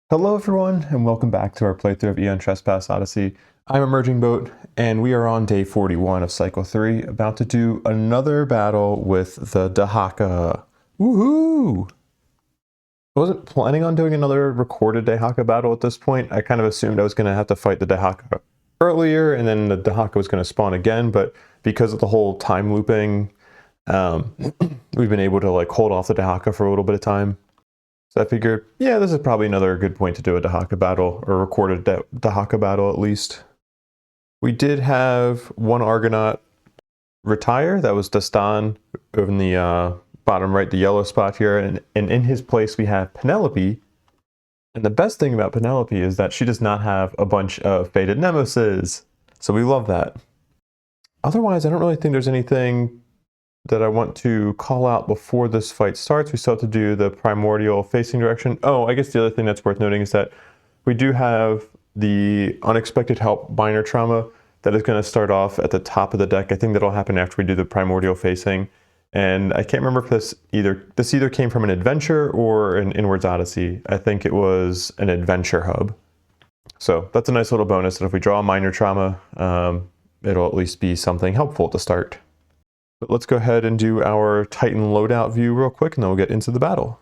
Hello everyone, and welcome back to our playthrough of Aeon Trespass Odyssey. I'm Emerging Boat, and we are on day 41 of Cycle 3, about to do another battle with the Dahaka. Woohoo! I wasn't planning on doing another recorded Dahaka battle at this point. I kind of assumed I was going to have to fight the Dahaka earlier, and then the Dahaka was going to spawn again, but because of the whole time looping, we've been able to hold off the Dahaka for a little bit of time. So I figured, yeah, this is probably another good point to do a Dahaka battle, or recorded Dahaka battle at least. We did have one Argonaut retire. That was Dastan in the bottom right, the yellow spot here. And in his place, we have Penelope. And the best thing about Penelope is that she does not have a bunch of Fated Nemesises. So we love that. Otherwise, I don't really think there's anything that I want to call out before this fight starts. We still have to do the Primordial facing direction. Oh, I guess the other thing that's worth noting is that we do have the Unexpected Help minor trauma that is going to start off at the top of the deck. I think that'll happen after we do the Primordial facing. And I can't remember if this either came from an adventure or an Inwards Odyssey. I think it was an adventure hub. So that's a nice little bonus that if we draw a minor trauma, it'll at least be something helpful to start. But let's go ahead and do our Titan loadout view real quick, and then we'll get into the battle.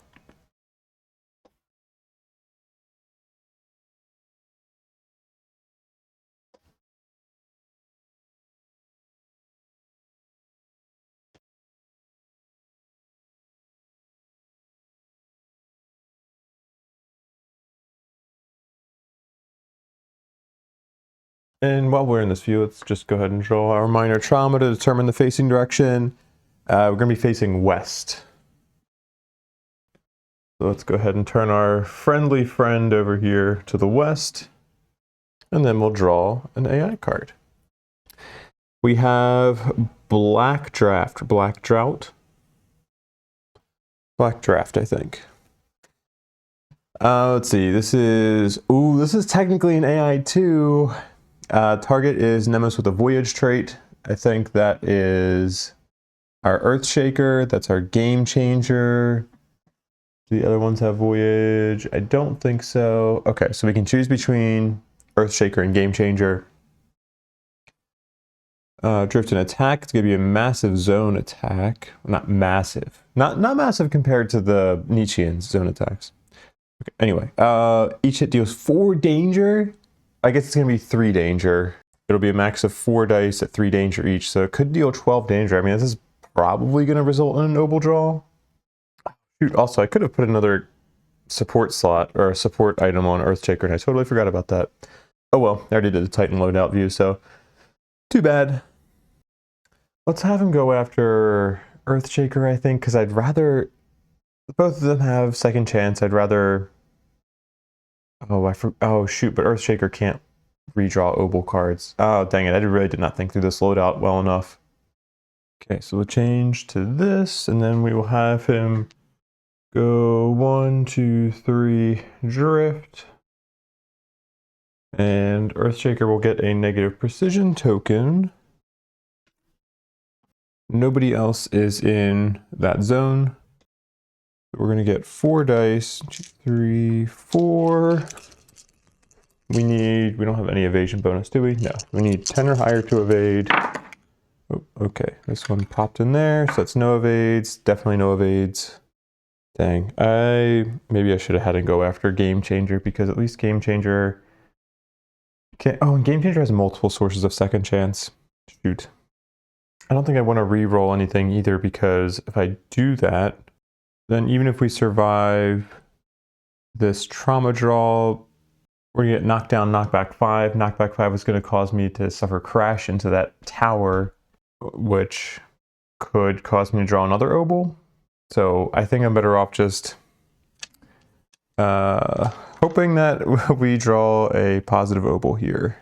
And while we're in this view, let's just go ahead and draw our minor trauma to determine the facing direction. We're going to be facing west. So let's go ahead and turn our friendly friend over here to the west. And then we'll draw an AI card. We have Black Drought, I think. Let's see, this is technically an AI too. Target is Nemesis with a Voyage trait. I think that is our Earthshaker. That's our Game Changer. Do the other ones have Voyage? I don't think so. Okay, so we can choose between Earthshaker and Game Changer. Drift and Attack. It's going to be a massive zone attack. Not massive. Not massive compared to the Nietzschean zone attacks. Okay, anyway, each hit deals 4 danger. I guess it's going to be 3 danger. It'll be a max of 4 dice at 3 danger each, so it could deal 12 danger. I mean, this is probably going to result in a noble draw. Shoot, also, I could have put another support slot or a support item on Earthshaker, and I totally forgot about that. Oh well, I already did the Titan loadout view, so too bad. Let's have him go after Earthshaker, I think, because I'd rather... Both of them have second chance. I'd rather... Oh shoot, but Earthshaker can't redraw Obel cards. Oh, dang it, I really did not think through this loadout well enough. Okay, so we'll change to this, and then we will have him go 1, 2, 3, drift. And Earthshaker will get a negative precision token. Nobody else is in that zone. We're going to get 4 dice. 2, 3, 4. We don't have any evasion bonus, do we? No. We need 10 or higher to evade. Oh, okay, this one popped in there, so that's no evades. Definitely no evades. Dang, maybe I should have had him go after Game Changer, because at least Game Changer can... Oh, and Game Changer has multiple sources of second chance. Shoot. I don't think I want to re-roll anything either, because if I do that, then even if we survive this trauma draw, we're going to get knocked down, knockback 5. Knockback 5 is going to cause me to suffer crash into that tower, which could cause me to draw another Obel. So I think I'm better off just hoping that we draw a positive Obel here.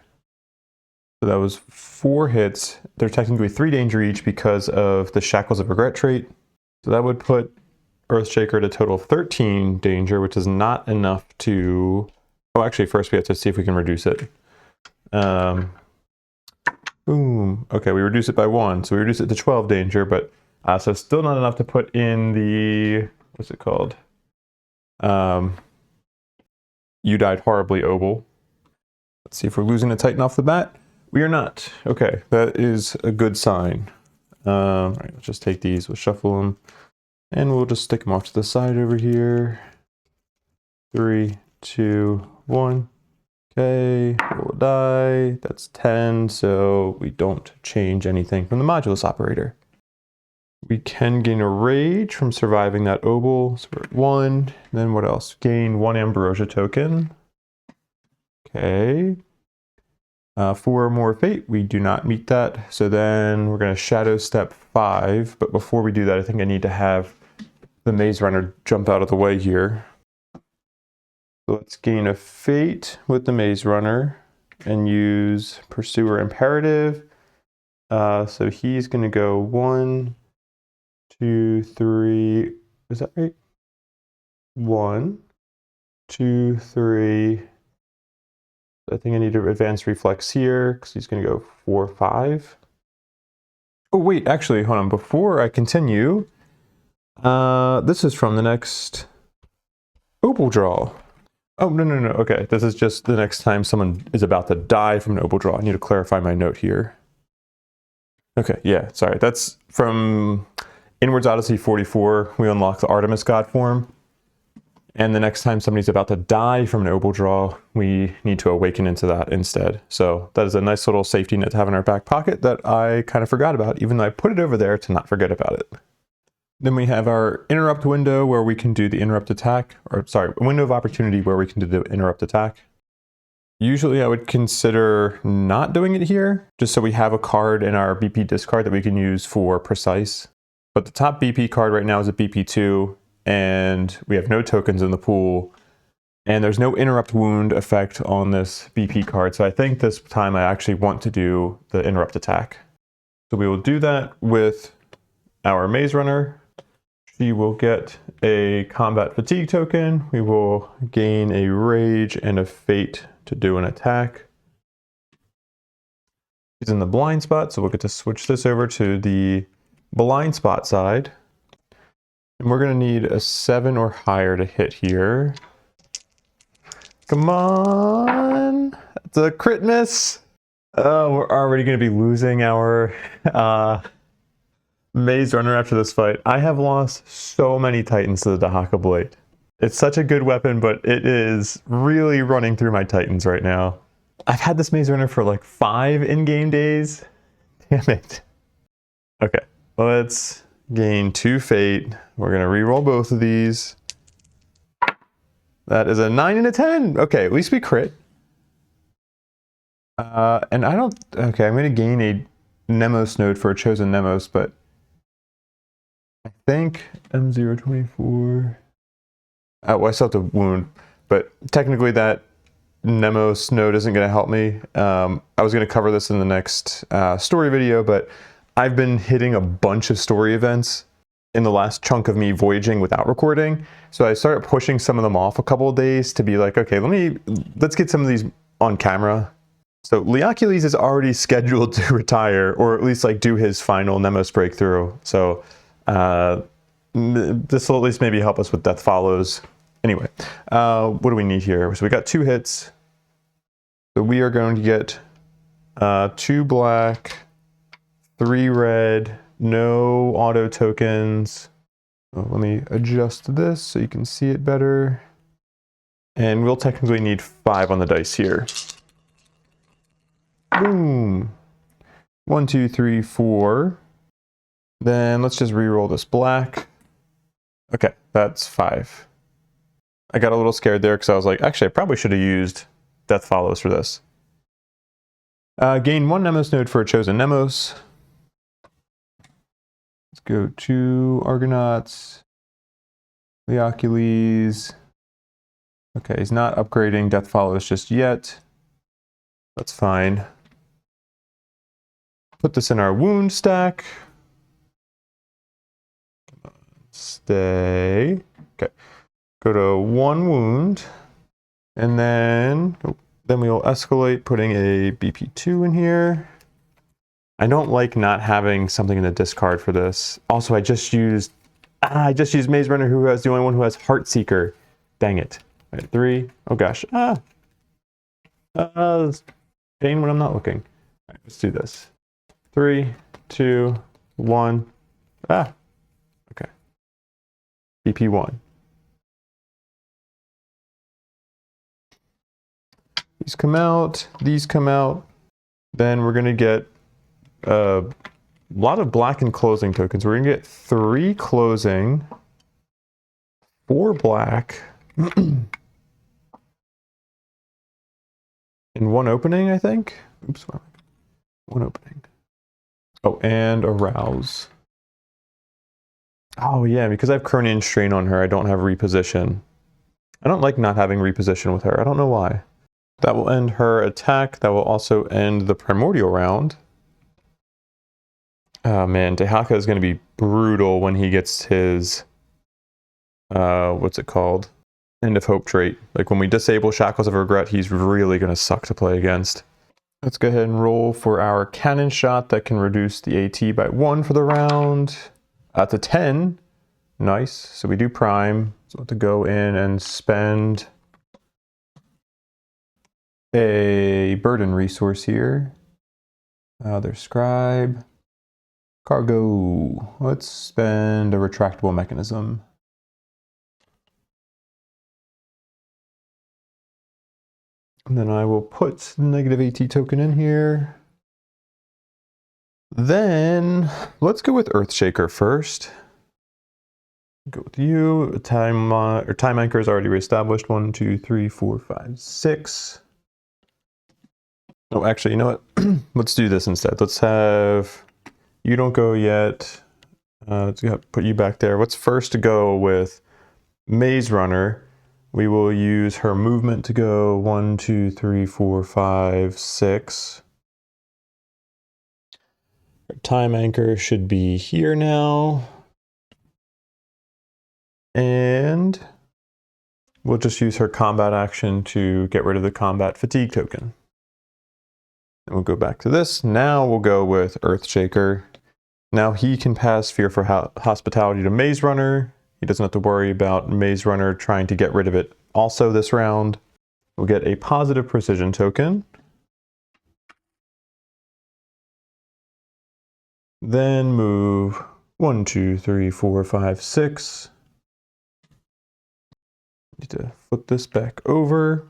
So that was 4 hits. They're technically 3 danger each because of the Shackles of Regret trait. So that would put Earthshaker at a total of 13 danger, which is not enough to... Oh, actually, first we have to see if we can reduce it. Boom. Okay, we reduce it by 1, so we reduce it to 12 danger, but so still not enough to put in the... What's it called? You died horribly, Obel. Let's see if we're losing a Titan off the bat. We are not. Okay, that is a good sign. All right, let's just take these, we'll shuffle them, and we'll just stick them off to the side over here. 3, 2, 1. Okay, we'll die. That's 10, so we don't change anything from the modulus operator. We can gain a rage from surviving that Obel, so we're at 1. Then what else? Gain 1 ambrosia token. Okay. 4 more fate, we do not meet that. So then we're going to shadow step 5. But before we do that, I think I need to have the Maze Runner jump out of the way here. So let's gain a fate with the Maze Runner and use Pursuer Imperative. So he's going to go 1, 2, 3. Is that right? 1, 2, 3. I think I need to advance reflex here because he's going to go 4, 5. Oh, wait, actually, hold on. Before I continue, this is from the next Obel draw. Oh, no. Okay, this is just the next time someone is about to die from an Obel draw. I need to clarify my note here. Okay, yeah, sorry. That's from Inwards Odyssey 44. We unlock the Artemis God form. And the next time somebody's about to die from an Obel draw, we need to awaken into that instead. So that is a nice little safety net to have in our back pocket that I kind of forgot about, even though I put it over there to not forget about it. Then we have our interrupt window where we can do the interrupt attack, or sorry, window of opportunity where we can do the interrupt attack. Usually I would consider not doing it here, just so we have a card in our BP discard that we can use for precise. But the top BP card right now is a BP2, and we have no tokens in the pool, and there's no interrupt wound effect on this BP card. So I think this time I actually want to do the interrupt attack. So we will do that with our Maze Runner. She will get a combat fatigue token. We will gain a rage and a fate to do an attack. She's in the blind spot, so we'll get to switch this over to the blind spot side. And we're going to need a 7 or higher to hit here. Come on! It's a crit miss! Oh, we're already going to be losing our Maze Runner after this fight. I have lost so many Titans to the Dahaka Blade. It's such a good weapon, but it is really running through my Titans right now. I've had this Maze Runner for like 5 in-game days. Damn it. Okay, let's gain 2 fate. We're going to reroll both of these. That is a 9 and a 10. Okay, at least we crit. And I don't... Okay, I'm going to gain a Nemos node for a chosen Nemos, but I think M024... Oh, I still have to wound, but technically that Nemos node isn't going to help me. I was going to cover this in the next story video, but I've been hitting a bunch of story events in the last chunk of me voyaging without recording. So I started pushing some of them off a couple of days to be like, okay, let's get some of these on camera. So Leocules is already scheduled to retire, or at least like do his final Nemos breakthrough. So this will at least maybe help us with Death Follows. Anyway, what do we need here? So we got 2 hits. So we are going to get 2 black, 3 red, no auto tokens. Oh, let me adjust this so you can see it better. And we'll technically need 5 on the dice here. Boom. 1, 2, 3, 4. Then let's just re-roll this black. Okay, that's 5. I got a little scared there because I was like, actually, I probably should have used Death Follows for this. Gain 1 Nemos node for a chosen Nemos. Let's go to Argonauts, Leocules. Okay, he's not upgrading Death Follows just yet. That's fine. Put this in our wound stack. Stay. Okay. Go to 1 wound. And then we will escalate, putting a BP2 in here. I don't like not having something in the discard for this. Also, I just used Maze Runner, who has the only one who has Heartseeker. Dang it. Right, 3. Oh gosh. Pain when I'm not looking. All right, let's do this. 3, 2, 1. Okay. BP1. These come out. These come out. Then we're going to get a lot of black and closing tokens. We're going to get 3 closing, 4 black, and 1 opening, I think. Oops, 1 opening. Oh, and a rouse. Oh yeah, because I have Cronian Strain on her, I don't have reposition. I don't like not having reposition with her. I don't know why. That will end her attack. That will also end the Primordial round. Oh man, Dahaka is going to be brutal when he gets his, what's it called? End of Hope trait. Like when we disable Shackles of Regret, he's really going to suck to play against. Let's go ahead and roll for our cannon shot that can reduce the AT by 1 for the round. To 10. Nice. So we do prime. So we'll have to go in and spend a burden resource here. There's scribe. Cargo. Let's spend a retractable mechanism. And then I will put the negative AT token in here. Then let's go with Earthshaker first. Go with you. Time anchor is already reestablished. 1, 2, 3, 4, 5, 6. Oh, actually, you know what? Let's do this instead. Let's have you don't go yet. Let's put you back there. Let's first go with Maze Runner. We will use her movement to go 1, 2, 3, 4, 5, 6. Our time anchor should be here now. And we'll just use her combat action to get rid of the combat fatigue token. And we'll go back to this. Now we'll go with Earthshaker. Now he can pass Fear for Hospitality to Maze Runner. He doesn't have to worry about Maze Runner trying to get rid of it. Also this round, we'll get a positive precision token. Then move 1, 2, 3, 4, 5, 6. Need to flip this back over.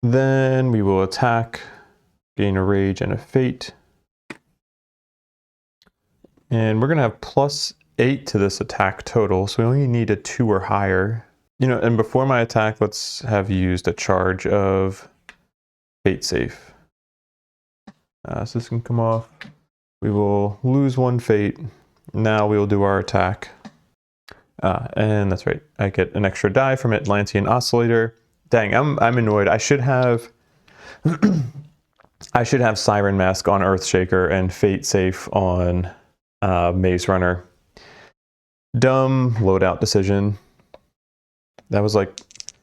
Then we will attack, gain a rage and a fate. And we're going to have +8 to this attack total, so we only need a 2 or higher. You know, and before my attack, let's have used a charge of Fate Safe. So this can come off. We will lose 1 fate. Now we will do our attack. And that's right. I get an extra die from Atlantean Oscillator. Dang, I'm annoyed. I should have I should have Siren Mask on Earthshaker and Fate Safe on Maze Runner. Dumb loadout decision. That was like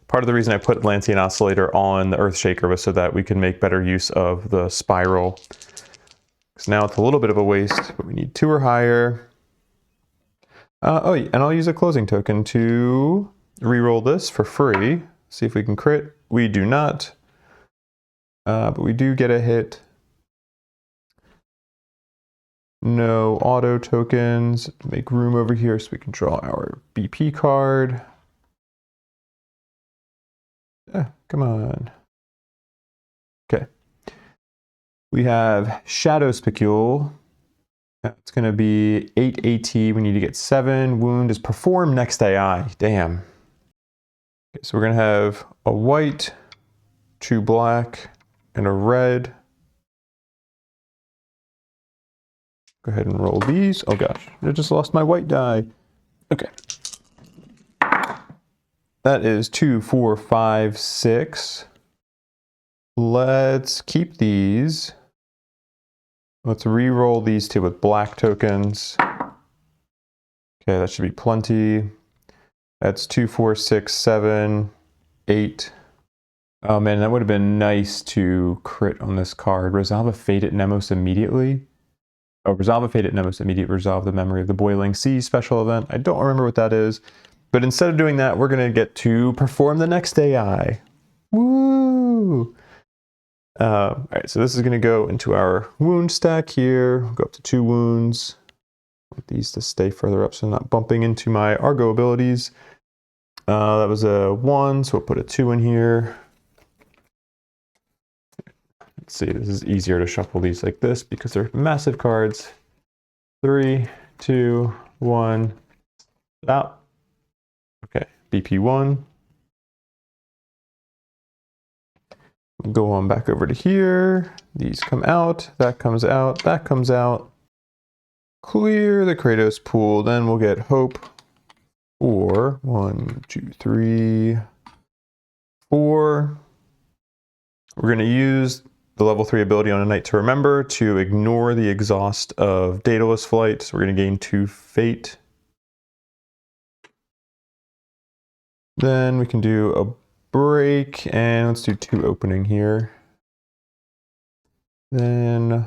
part of the reason I put Atlantean Oscillator on the Earthshaker was so that we can make better use of the spiral. Because now it's a little bit of a waste, but we need 2 or higher. Oh, and I'll use a closing token to reroll this for free. See if we can crit. We do not, but we do get a hit. No auto tokens. Make room over here so we can draw our BP card. Come on. Okay. We have Shadow Spicule. It's going to be 8 AT. We need to get 7. Wound is perform next AI. Damn. Okay, so we're going to have a white, 2 black, and a red. Go ahead and roll these. Oh gosh, I just lost my white die. Okay. That is 2, 4, 5, 6. Let's keep these. Let's re-roll these 2 with black tokens. Okay, that should be plenty. That's 2, 4, 6, 7, 8. Oh man, that would have been nice to crit on this card. Resolve a Fate at Nemos immediately. Oh, resolve a Fate at Nemos immediate. Resolve the memory of the Boiling Sea special event. I don't remember what that is. But instead of doing that, we're going to get to perform the next AI. Woo! All right, so this is going to go into our wound stack here. We'll go up to 2 wounds. I want these to stay further up so I'm not bumping into my Argo abilities. That was a 1, so we'll put a 2 in here. Let's see, this is easier to shuffle these like this because they're massive cards. 3, 2, 1, out. Okay, BP1. Go on back over to here. These come out, that comes out, that comes out. Clear the Kratos pool, then we'll get Hope for 1, 2, 3, 4. We're going to use the level 3 ability on a Night to Remember to ignore the exhaust of Daedalus Flight. So we're going to gain 2 Fate. Then we can do a break, and let's do 2 opening here. Then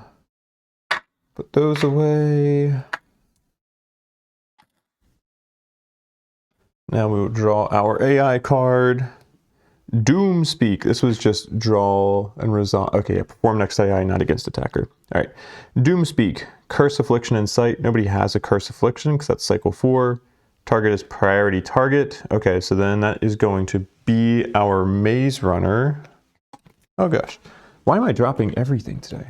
put those away. Now we will draw our AI card. Doomspeak. This was just draw and resolve. Okay, yeah, perform next AI, not against attacker. All right. Doomspeak. Curse Affliction in sight. Nobody has a Curse Affliction because that's cycle 4. Target is priority target. Okay, so then that is going to be our Maze Runner. Oh gosh. Why am I dropping everything today?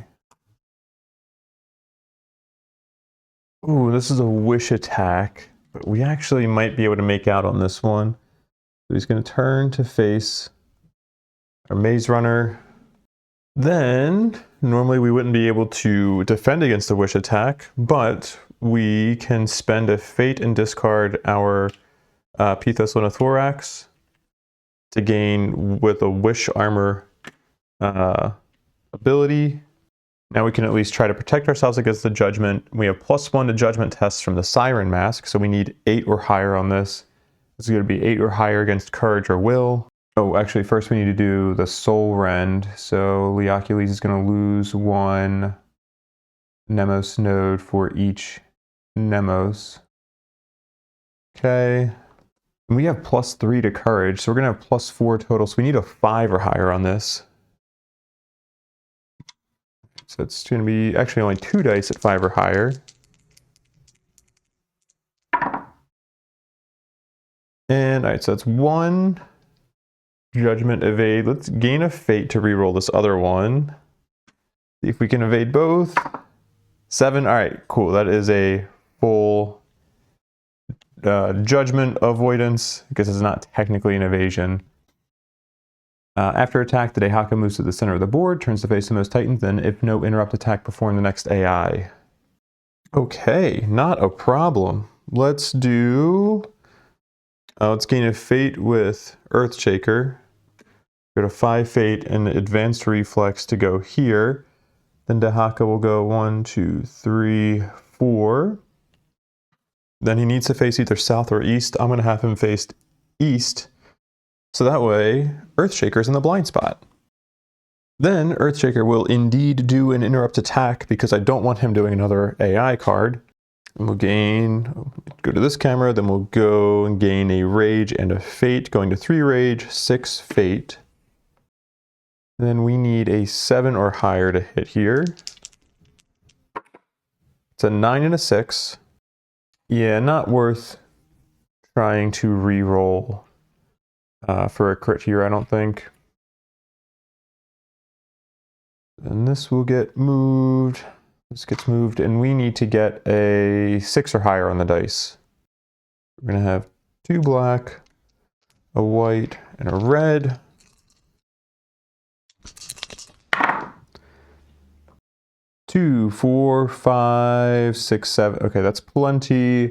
Ooh, this is a wish attack, but we actually might be able to make out on this one. So he's going to turn to face our Maze Runner. Then, normally we wouldn't be able to defend against a wish attack, but we can spend a Fate and discard our Pithos Lunathorax to gain with a Wish Armor ability. Now we can at least try to protect ourselves against the Judgment. We have +1 to Judgment tests from the Siren Mask, so we need 8 or higher on this. This is going to be 8 or higher against Courage or Will. Oh, actually, first we need to do the Soul Rend. So Leocules is going to lose 1 Nemos node for each Nemos. Okay. And we have +3 to Courage, so we're going to have +4 total. So we need a 5 or higher on this. So it's going to be actually only 2 dice at 5 or higher. And all right, so that's 1 Judgment evade. Let's gain a Fate to reroll this other one. See if we can evade both. 7. All right, cool. That is a full Judgment avoidance because it's not technically an evasion. After attack, the Dahaka moves to the center of the board, turns to face the most Titans, then if no interrupt attack, perform the next AI. Okay, not a problem. Let's do... let's gain a Fate with Earthshaker. Go to 5 Fate and Advanced Reflex to go here. Then Dahaka will go 1, 2, 3, 4. Then he needs to face either south or east. I'm going to have him face east. So that way, Earthshaker's in the blind spot. Then Earthshaker will indeed do an interrupt attack because I don't want him doing another AI card. And we'll gain, go to this camera, then we'll go and gain a Rage and a Fate, going to 3 Rage, 6 Fate. Then we need a 7 or higher to hit here. It's a 9 and a 6. Yeah, not worth trying to re-roll for a crit here, I don't think. And this will get moved. This gets moved, and we need to get a 6 or higher on the dice. We're going to have 2 black, a white, and a red. Two, 4, 5, 6, 7. Okay, that's plenty.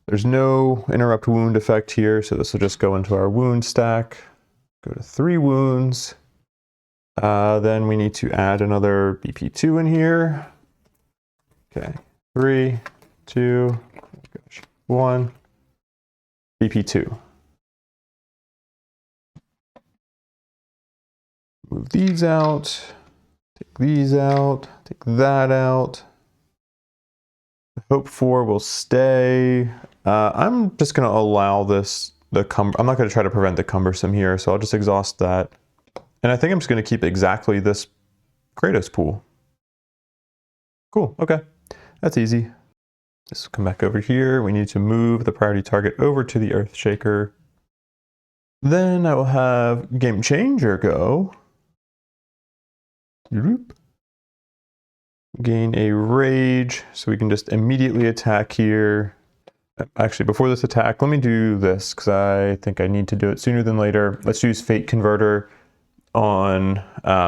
There's no interrupt wound effect here, so this will just go into our wound stack. Go to 3 wounds. Then we need to add another BP2 in here. Okay, 3, 2, 1, BP2. Move these out, take these out, take that out. Hope 4 will stay. I'm just going to allow this I'm not going to try to prevent the cumbersome here, so I'll just exhaust that. And I think I'm just going to keep exactly this Kratos pool. Cool, okay. That's easy. Let's come back over here. We need to move the priority target over to the Earthshaker. Then I will have Game Changer go. Gain a rage, so we can just immediately attack here. Actually, before this attack, let me do this, because I think I need to do it sooner than later. Let's use Fate Converter on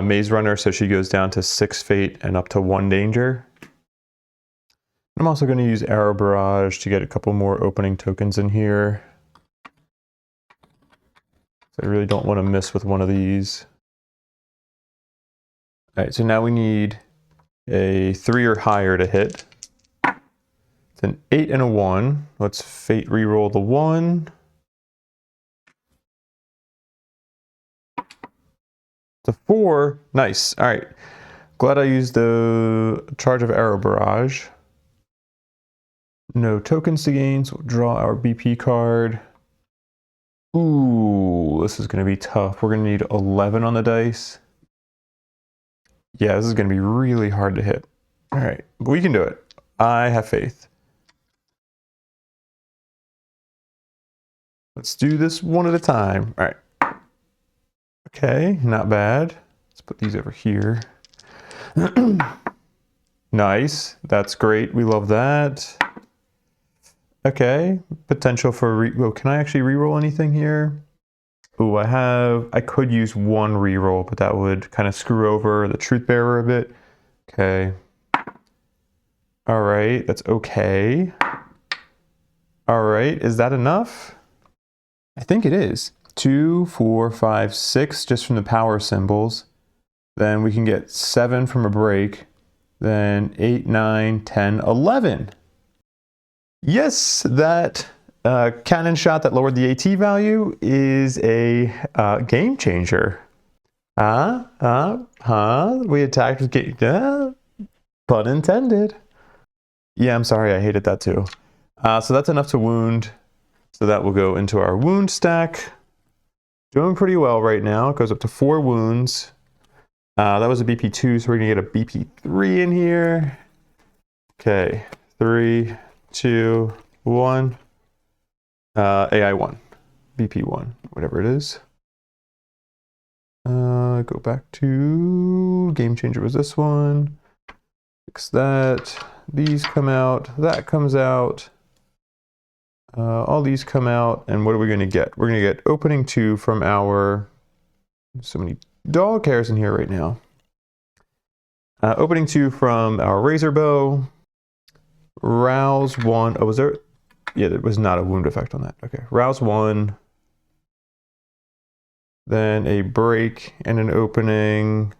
Maze Runner, so she goes down to 6 Fate and up to 1 Danger. I'm also going to use Arrow Barrage to get a couple more opening tokens in here. I really don't want to miss with one of these. Alright, so now we need a 3 or higher to hit. It's an 8 and a 1. Let's Fate reroll the 1. It's a 4. Nice. Alright. Glad I used the Charge of Arrow Barrage. No tokens to gain, so we'll draw our BP card. Ooh, this is going to be tough. We're going to need 11 on the dice. Yeah, this is going to be really hard to hit. All right, but we can do it. I have faith. Let's do this one at a time. All right. Okay, not bad. Let's put these over here. Nice. That's great. We love that. Okay, potential for can I actually reroll anything here? Ooh, I could use 1 reroll, but that would kind of screw over the Truth Bearer a bit. Okay. All right, that's okay. All right, is that enough? I think it is. 2, 4, 5, 6 just from the power symbols. Then we can get 7 from a break. Then 8, 9, 10, 11. Yes, that cannon shot that lowered the AT value is a game changer. We attacked with pun intended. Yeah, I'm sorry, I hated that too. So that's enough to wound. So that will go into our wound stack. Doing pretty well right now. It goes up to 4 wounds. That was a BP2, so we're gonna get a BP3 in here. Okay, 3, 2, 1. AI1, BP1, whatever it is. Go back to Game Changer was this one. Fix that. These come out. That comes out. All these come out. And what are we going to get? We're going to get opening 2 from our... So many dog hairs in here right now. Opening 2 from our Razor Bow. Rouse 1. Oh, was there... Yeah, there was not a wound effect on that. Okay, Rouse 1. Then a break and an opening.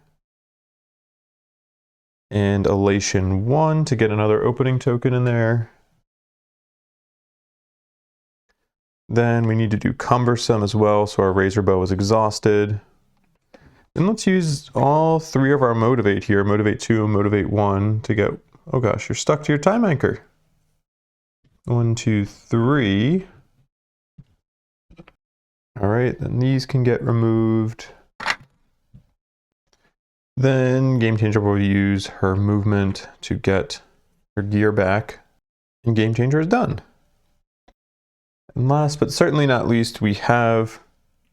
And Elation 1 to get another opening token in there. Then we need to do Cumbersome as well, so our Razor Bow is exhausted. And let's use all 3 of our Motivate here, Motivate 2 and Motivate 1 to get... Oh gosh, you're stuck to your time anchor. 1, 2, 3. All right, then these can get removed. Then Game Changer will use her movement to get her gear back. And Game Changer is done. And last but certainly not least, we have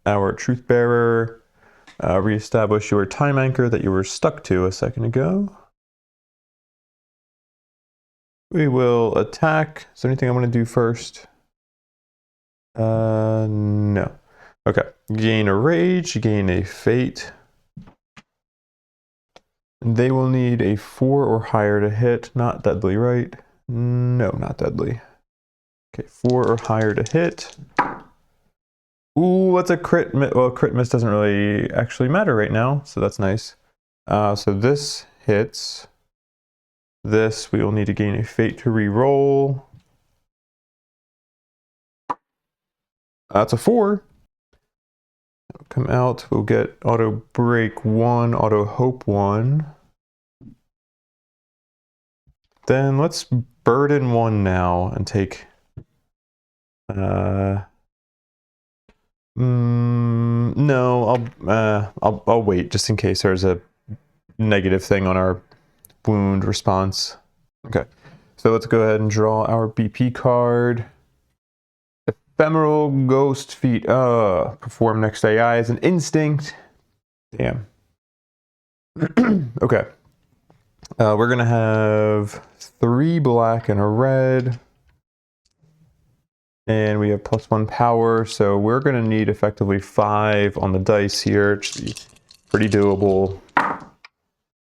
our Truth Bearer. Reestablish your time anchor that you were stuck to a second ago. We will attack. Is there anything I want to do first? No. Okay. Gain a rage, gain a fate. And they will need a 4 or higher to hit. Not deadly, right? No, not deadly. Okay, 4 or higher to hit. Ooh, what's a crit miss? Well, crit miss doesn't really actually matter right now, so that's nice. So this hits. This, we will need to gain a fate to re-roll. That's a 4. Come out, we'll get auto break 1, auto hope 1. Then let's burden 1 now and take No, I'll wait just in case there's a negative thing on our wound response. Okay, so let's go ahead and draw our BP card. Ephemeral Ghost Feet. Perform next AI as an instinct. Damn. Okay. We're gonna have 3 black and a red. And we have +1 power, so we're gonna need effectively 5 on the dice here, which is pretty doable.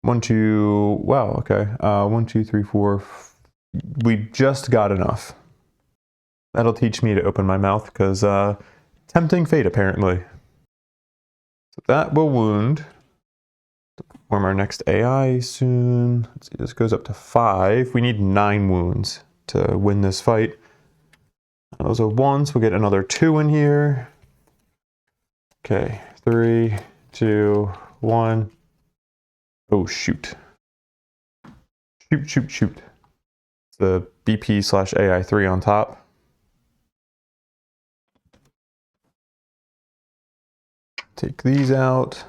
1, 2, wow, okay. 1, 2, 3, 4. We just got enough. That'll teach me to open my mouth, because tempting fate, apparently. So that will wound. Form our next AI soon. Let's see, this goes up to 5. We need 9 wounds to win this fight. Those are 1s. We'll get another 2 in here. Okay, 3, 2, 1. Oh, shoot. Shoot. The BP/AI3 on top. Take these out.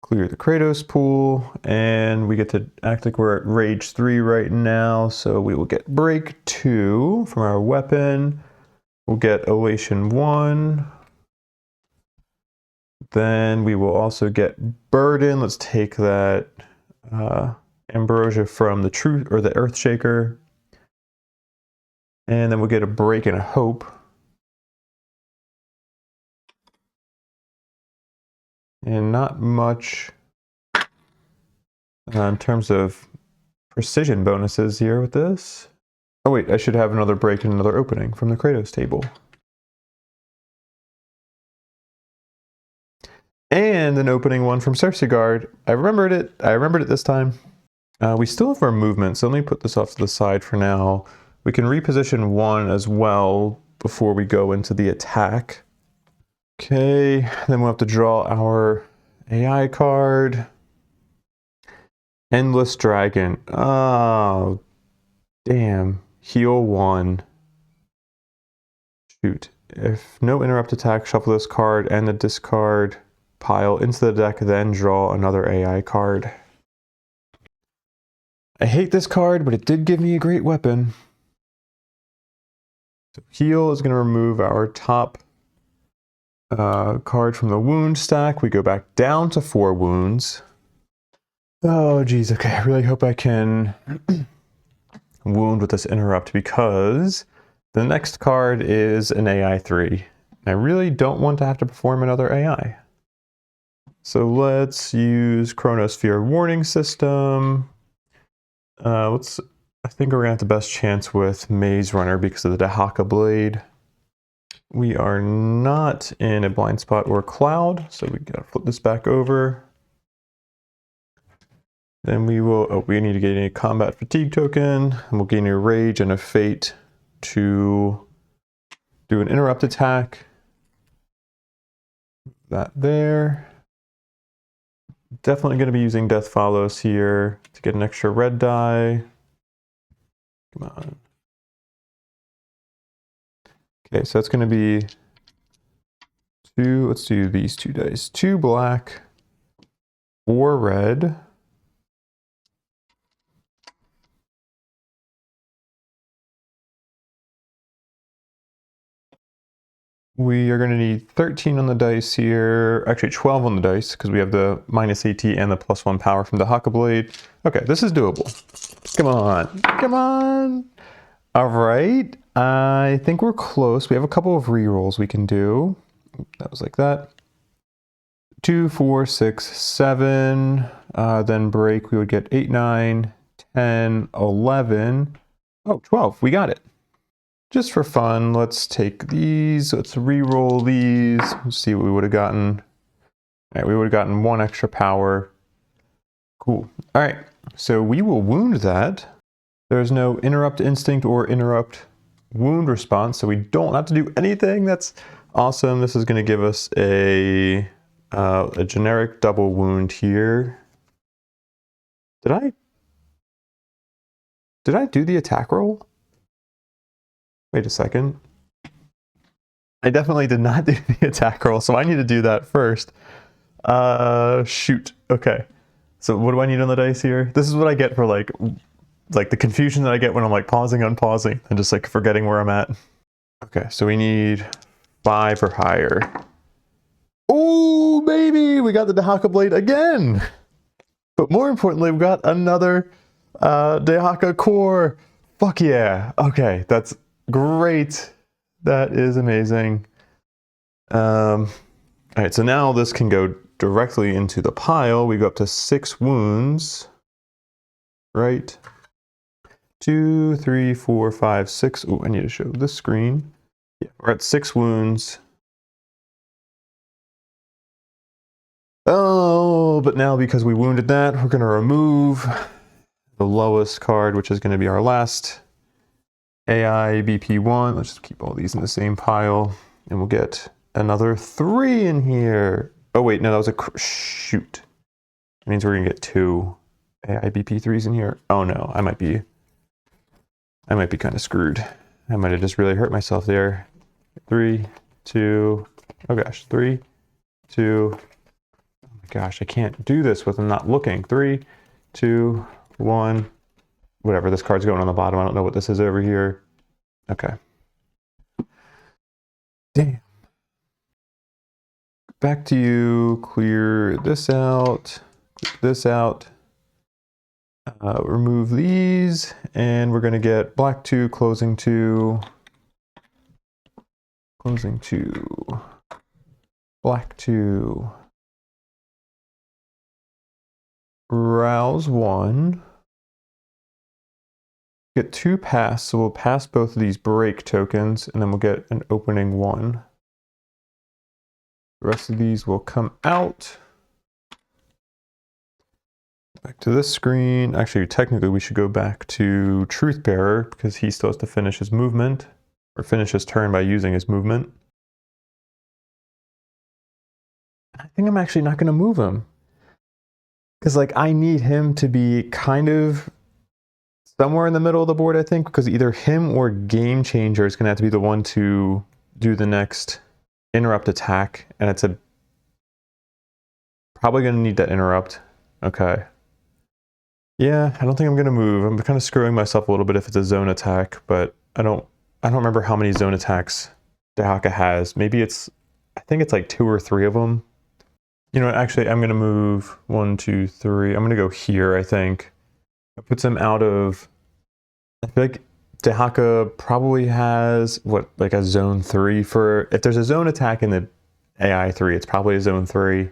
Clear the Kratos pool, and we get to act like we're at Rage 3 right now, so we will get Break 2 from our weapon. We'll get Elation 1. Then we will also get Burden. Let's take that Ambrosia from the Truth or the Earthshaker. And then we'll get a Break and a Hope. And not much in terms of precision bonuses here with this. Oh wait, I should have another break and another opening from the Kratos table. And an opening one from Cersei Guard. I remembered it this time. We still have our movement, so let me put this off to the side for now. We can reposition 1 as well before we go into the attack. Okay, then we'll have to draw our AI card. Endless Dragon. Oh, damn. Heal 1. Shoot. If no interrupt attack, shuffle this card and the discard pile into the deck, then draw another AI card. I hate this card, but it did give me a great weapon. So heal is going to remove our top card from the wound stack. We go back down to 4 wounds. Oh, geez. Okay, I really hope I can wound with this interrupt, because the next card is an AI3. I really don't want to have to perform another AI. So let's use Chronosphere Warning System. I think we're gonna have the best chance with Maze Runner because of the Dahaka blade. We are not in a blind spot or cloud, so we gotta flip this back over. Then we will, we need to get a combat fatigue token, and we'll gain a rage and a fate to do an interrupt attack. That there. Definitely going to be using Death Follows here to get an extra red die. Come on. Okay, so that's going to be 2, let's do these 2 dice. 2 black, 4 red. We are going to need 13 on the dice here, actually 12 on the dice, because we have the -AT and the +1 power from the Dahaka blade. Okay, this is doable. Come on. All right, I think we're close. We have a couple of rerolls we can do. That was like that. 2, 4, 6, 7. Then break, we would get 8, 9, 10, 11. Oh, 12, we got it. Just for fun, let's take these, let's re-roll these, let's see what we would have gotten. All right, we would have gotten 1 extra power. Cool. All right, so we will wound that. There's no interrupt instinct or interrupt wound response, so we don't have to do anything. That's awesome. This is going to give us a generic double wound here. Did I do the attack roll? Wait a second. I definitely did not do the attack roll, so I need to do that first. Shoot. Okay. So what do I need on the dice here? This is what I get for like the confusion that I get when I'm like pausing, unpausing, and just like forgetting where I'm at. Okay, so we need 5 or higher. Oh, baby! We got the Dahaka blade again! But more importantly, we've got another Dahaka core. Fuck yeah. Okay, that's great. That is amazing. All right, so now this can go directly into the pile. We go up to 6 wounds, right? 2, 3, 4, 5, 6. Oh, I need to show this screen. Yeah, we're at 6 wounds. Oh, but now because we wounded that, we're going to remove the lowest card, which is going to be our last AI BP1. Let's just keep all these in the same pile, and we'll get another 3 in here. Oh wait, no, that was a shoot. That means we're gonna get 2 AI BP3s in here. Oh no, I might be kind of screwed. I might have just really hurt myself there. 3, 2. Oh gosh, 3, 2. Oh my gosh, I can't do this with them not looking. 3, 2, 1. Whatever, this card's going on the bottom. I don't know what this is over here. Okay. Damn. Back to you. Clear this out. Clear this out. Remove these, and we're going to get black 2, closing 2, closing 2, black 2, rouse 1. Get 2 pass, so we'll pass both of these break tokens, and then we'll get an opening 1. The rest of these will come out. Back to this screen. Actually, technically, we should go back to Truth Bearer because he still has to finish his movement, or finish his turn by using his movement. I think I'm actually not going to move him because, like, I need him to be kind of somewhere in the middle of the board, I think, because either him or Game Changer is going to have to be the one to do the next interrupt attack, and it's probably going to need that interrupt. Okay. Yeah, I don't think I'm going to move. I'm kind of screwing myself a little bit if it's a zone attack, but I don't remember how many zone attacks Dahaka has. Maybe I think it's like 2 or 3 of them. You know what, actually, I'm going to move 1, 2, 3. I'm going to go here, I think. It puts him out of, I feel like Dahaka probably has, like a zone 3 for, if there's a zone attack in the AI 3, it's probably a zone 3.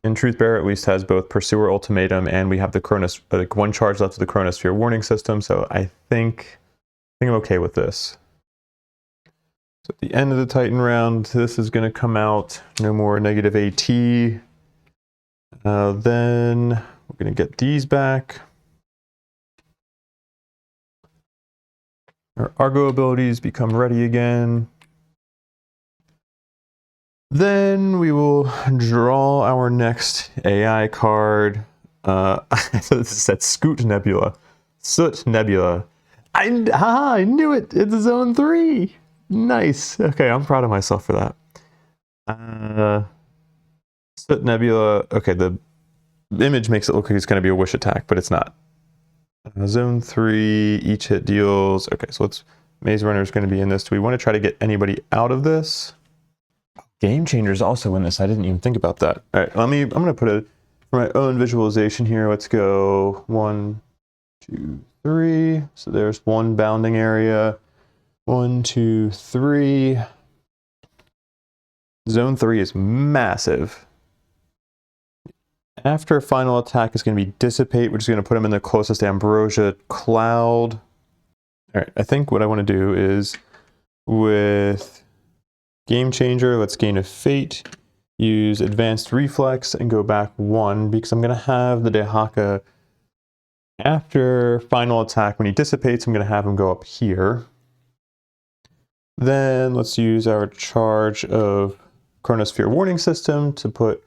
And Truth Bearer at least has both Pursuer Ultimatum, and we have the like 1 charge left of the Chronosphere warning system, so I think I'm okay with this. So at the end of the Titan round, this is going to come out, no more negative AT. Then we're going to get these back. Our Argo abilities become ready again. Then we will draw our next AI card. This is that Scoot Nebula. Soot Nebula. I knew it! It's zone 3! Nice! Okay, I'm proud of myself for that. Soot Nebula. Okay, the image makes it look like it's going to be a wish attack, but it's not. Zone 3, each hit deals. Okay, so Maze Runner is going to be in this. Do we want to try to get anybody out of this? Game Changer is also in this. I didn't even think about that. All right, I'm going to put it for my own visualization here. Let's go 1, 2, 3. So there's 1 bounding area. 1, 2, 3. Zone 3 is massive. After final attack is going to be Dissipate, which is going to put him in the closest Ambrosia cloud. All right, I think what I want to do is with Game Changer, let's gain a Fate, use Advanced Reflex, and go back 1, because I'm going to have the Dahaka after final attack. When he dissipates, I'm going to have him go up here. Then let's use our charge of Chronosphere Warning System to put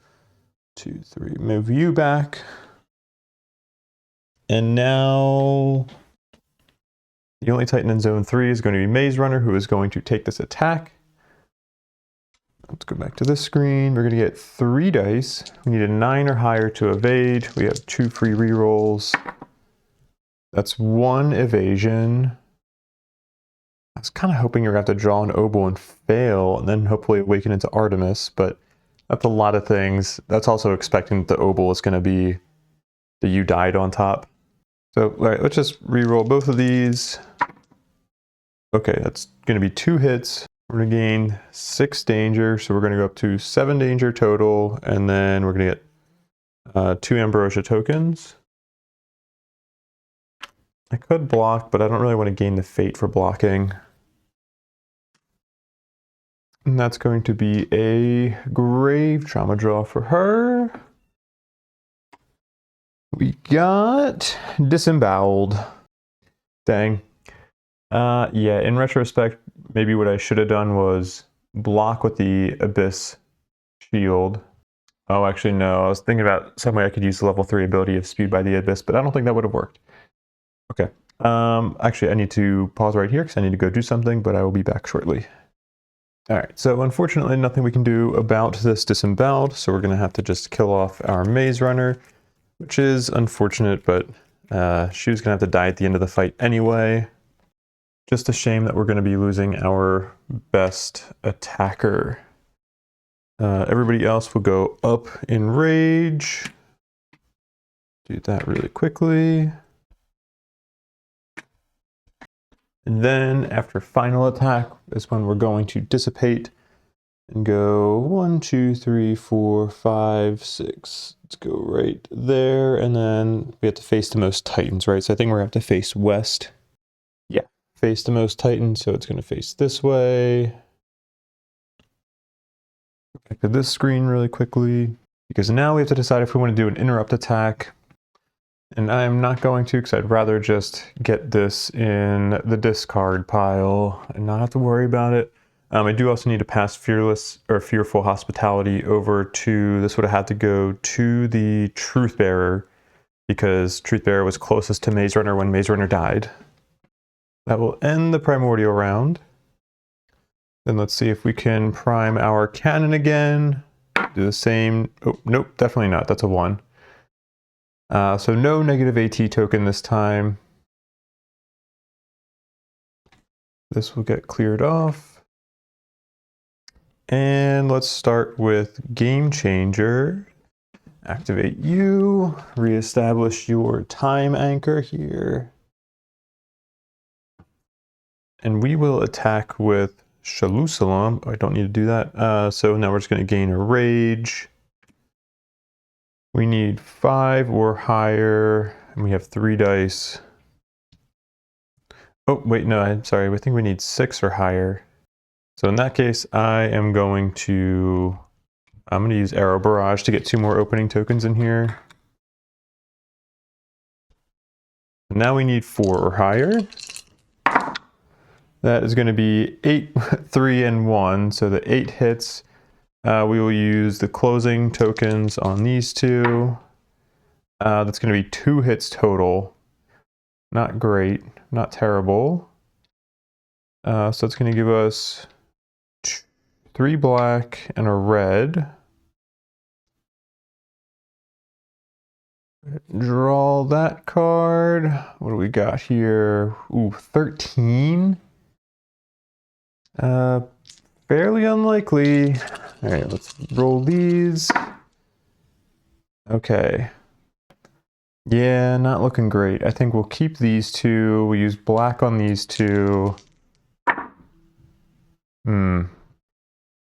2, 3, move you back. And now the only Titan in Zone 3 is going to be Maze Runner, who is going to take this attack. let's go back to this screen. We're gonna get 3 dice. We need a 9 or higher to evade. We have 2 free rerolls. That's 1 evasion. I was kind of hoping you're gonna have to draw an oboe and fail, and then hopefully awaken into Artemis, but that's a lot of things. That's also expecting that the oboe is gonna be that you died on top. So, all right, let's just reroll both of these. Okay, that's gonna be 2 hits. We're gonna gain 6 danger, so we're gonna go up to 7 danger total, and then we're gonna get 2 ambrosia tokens. I could block, but I don't really want to gain the fate for blocking. And that's going to be a grave trauma draw for her. We got disemboweled. Dang. Yeah, in retrospect, maybe what I should have done was block with the Abyss shield. Oh, actually, no. I was thinking about some way I could use the level 3 ability of Spewed by the Abyss, but I don't think that would have worked. Okay. Actually, I need to pause right here because I need to go do something, but I will be back shortly. All right, so unfortunately, nothing we can do about this disemboweled, so we're going to have to just kill off our Maze Runner, which is unfortunate, but she was going to have to die at the end of the fight anyway. Just a shame that we're going to be losing our best attacker. Everybody else will go up in rage. Do that really quickly. And then after final attack is when we're going to dissipate and go 1, 2, 3, 4, 5, 6. Let's go right there. And then we have to face the most titans, right? So I think we're going to have to face west. Yeah, face the most titans. So it's going to face this way. Go back to this screen really quickly, because now we have to decide if we want to do an interrupt attack. And I'm not going to, because I'd rather just get this in the discard pile and not have to worry about it. I do also need to pass Fearless or Fearful Hospitality over to, this would have had to go to the Truth Bearer, because Truth Bearer was closest to Maze Runner when Maze Runner died. That will end the Primordial round. Then let's see if we can prime our cannon again. Do the same. Oh, nope, definitely not. That's a 1. So no negative AT token this time. This will get cleared off. And let's start with Game Changer. Activate you. Reestablish your time anchor here. And we will attack with Shalusalam. Oh, I don't need to do that. So now we're just going to gain a rage. We need 5 or higher, and we have 3 dice. Oh, wait, no, I'm sorry. I think we need 6 or higher. So in that case, I'm going to use Arrow Barrage to get 2 more opening tokens in here. And now we need 4 or higher. That is going to be 8, 3, and 1. So the 8 hits. We will use the closing tokens on these 2. That's going to be 2 hits total. Not great, not terrible. So it's going to give us 3 black and a red. Draw that card. What do we got here? Ooh, 13. Fairly unlikely. All right, let's roll these. Okay. Yeah, not looking great. I think we'll keep these 2. We'll use black on these 2.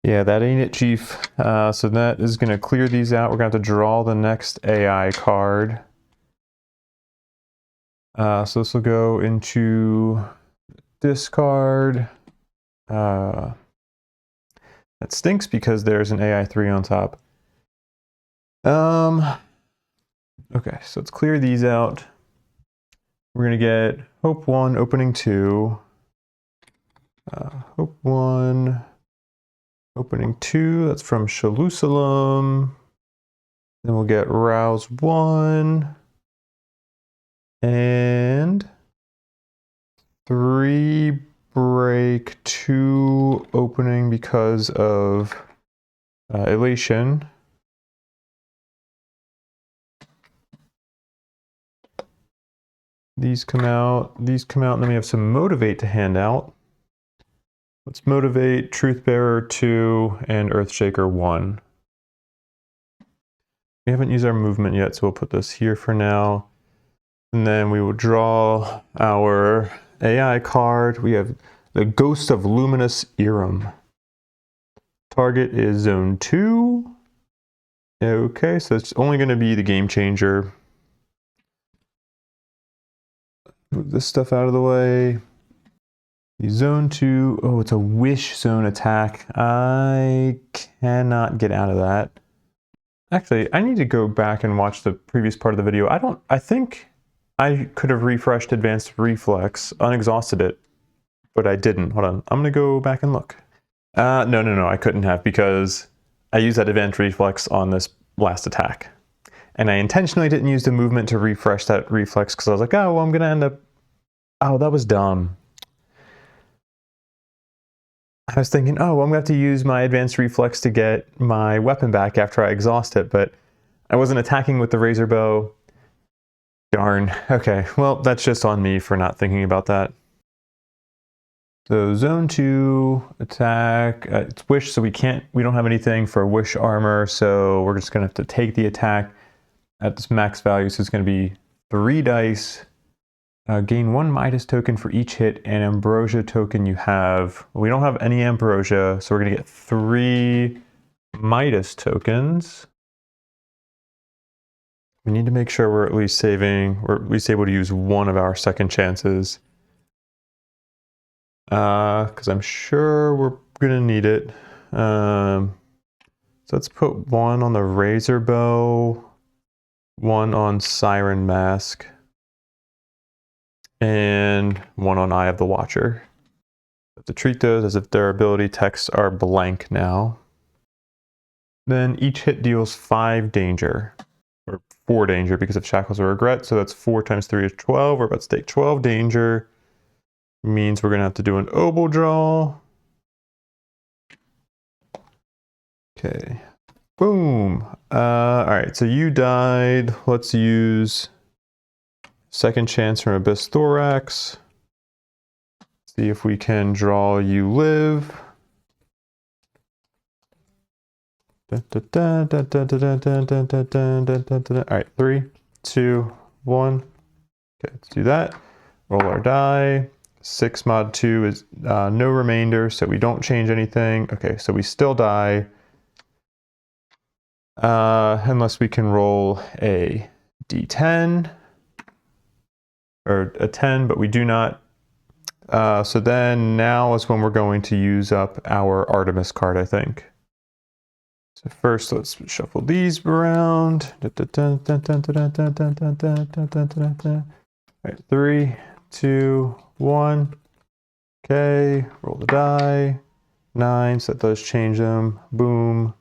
Yeah, that ain't it, Chief. So that is going to clear these out. We're going to have to draw the next AI card. So this will go into discard. That stinks because there's an AI 3 on top. Okay, so let's clear these out. We're going to get Hope 1, opening 2. Hope 1, opening 2. That's from Shalusalam. Then we'll get Rouse 1. And 3 break, 2 opening because of Elation. These come out, and then we have some Motivate to hand out. Let's Motivate, Truthbearer 2, and Earthshaker 1. We haven't used our movement yet, so we'll put this here for now. And then we will draw our AI card. We have the Ghost of Luminous Erum. Target is Zone 2. Okay, so it's only going to be the Game Changer. Move this stuff out of the way. The Zone 2, oh, it's a Wish Zone attack. I cannot get out of that. Actually, I need to go back and watch the previous part of the video. I think I could have refreshed Advanced Reflex, unexhausted it, but I didn't. Hold on, I'm gonna go back and look. No, I couldn't have, because I used that Advanced Reflex on this last attack. And I intentionally didn't use the movement to refresh that reflex because I was like, oh, well, I'm going to end up... Oh, that was dumb. I was thinking, oh, well, I'm going to have to use my advanced reflex to get my weapon back after I exhaust it, but I wasn't attacking with the razor bow. Darn. Okay, well, that's just on me for not thinking about that. So Zone 2 attack, it's Wish, so we don't have anything for Wish armor, so we're just going to have to take the attack at this max value. So it's going to be 3 dice, gain 1 Midas token for each hit, and Ambrosia token you have. We don't have any Ambrosia, so we're going to get 3 Midas tokens. We need to make sure we're at least able to use one of our second chances. Because I'm sure we're going to need it. So let's put 1 on the Razor Bow, 1 on Siren Mask, and 1 on Eye of the Watcher. Have to treat those as if their ability texts are blank now. Then each hit deals 5 danger, or 4 danger because of Shackles of Regret, so that's 4 times 3 is 12. We're about to take 12 danger. Means we're going to have to do an Obol draw. Okay. Boom. All right, so you died. Let's use second chance from Abyss Thorax. See if we can draw you live. All right, 3, 2, 1. Okay, let's do that. Roll our die. 6 mod 2 is no remainder, so we don't change anything. Okay, so we still die. Unless we can roll a d10 or a 10, but we do not. So then now is when we're going to use up our Artemis card, I think. So first, let's shuffle these around. All right, 3, 2, 1. Okay, roll the die. 9, so that does change them. Boom.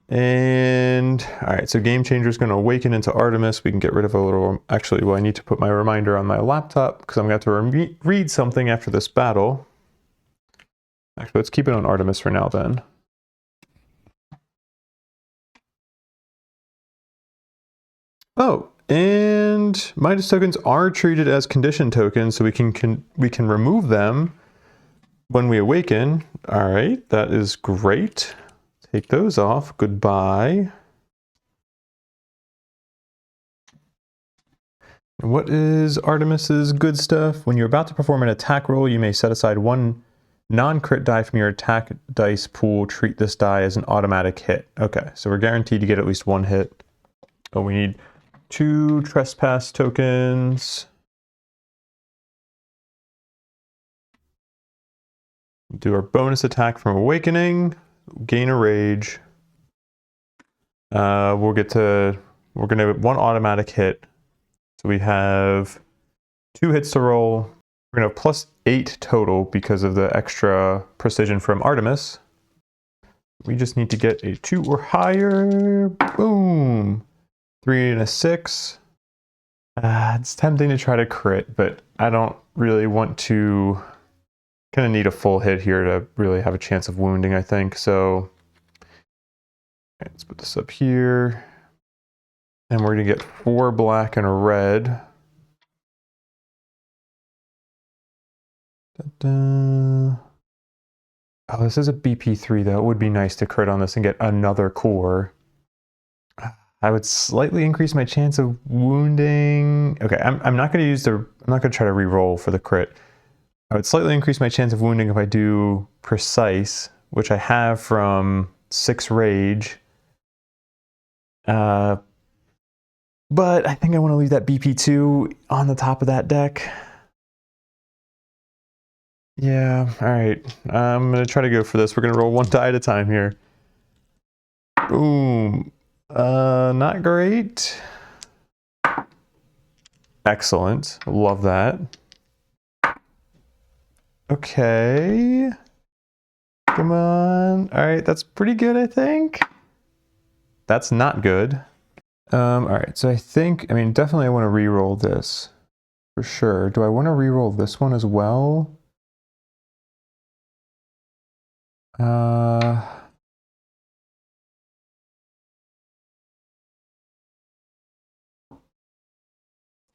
And all right, so Game Changer is going to awaken into Artemis. We can get rid of a little. Actually, well, I need to put my reminder on my laptop because I'm going to have to read something after this battle. Actually, let's keep it on Artemis for now then. Oh, and Midas tokens are treated as condition tokens, so we can remove them when we awaken. All right, that is great. Take those off. Goodbye. What is Artemis's good stuff? When you're about to perform an attack roll, you may set aside 1 non-crit die from your attack dice pool. Treat this die as an automatic hit. Okay, so we're guaranteed to get at least 1 hit. Oh, we need 2 Trespass tokens. Do our bonus attack from Awakening. Gain a Rage. We're gonna have 1 automatic hit. So we have 2 hits to roll. We're gonna have +8 total because of the extra precision from Artemis. We just need to get a 2 or higher. Boom. 3 and a 6. It's tempting to try to crit, but I don't really want to Kind of need a full hit here to really have a chance of wounding, I think. So okay, let's put this up here. And we're going to get 4 black and a red. Da-da. Oh, this is a BP3 though. It would be nice to crit on this and get another core. I would slightly increase my chance of wounding. Okay, I'm not going to use the. I'm not going to try to re-roll for the crit. I would slightly increase my chance of wounding if I do precise, which I have from 6 rage. But I think I want to leave that BP2 on the top of that deck. Yeah, all right. I'm going to try to go for this. We're going to roll 1 die at a time here. Boom. Not great. Excellent. Love that. Okay. Come on. All right, that's pretty good, I think. That's not good. All right, so I mean, definitely I want to re-roll this for sure. Do I want to re-roll this one as well?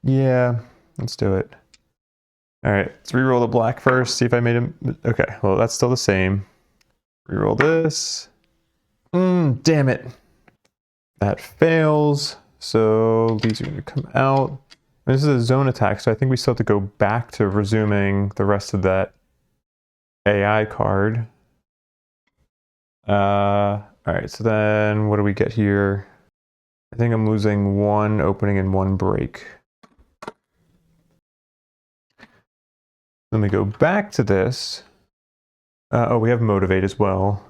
Yeah, let's do it. All right, let's re-roll the black first, see if I made him. Okay, well, that's still the same. Re-roll this. Damn it. That fails. So these are going to come out. This is a zone attack, so I think we still have to go back to resuming the rest of that AI card. All right, so then what do we get here? I think I'm losing 1 opening and 1 break. Let me go back to this. Oh, we have Motivate as well.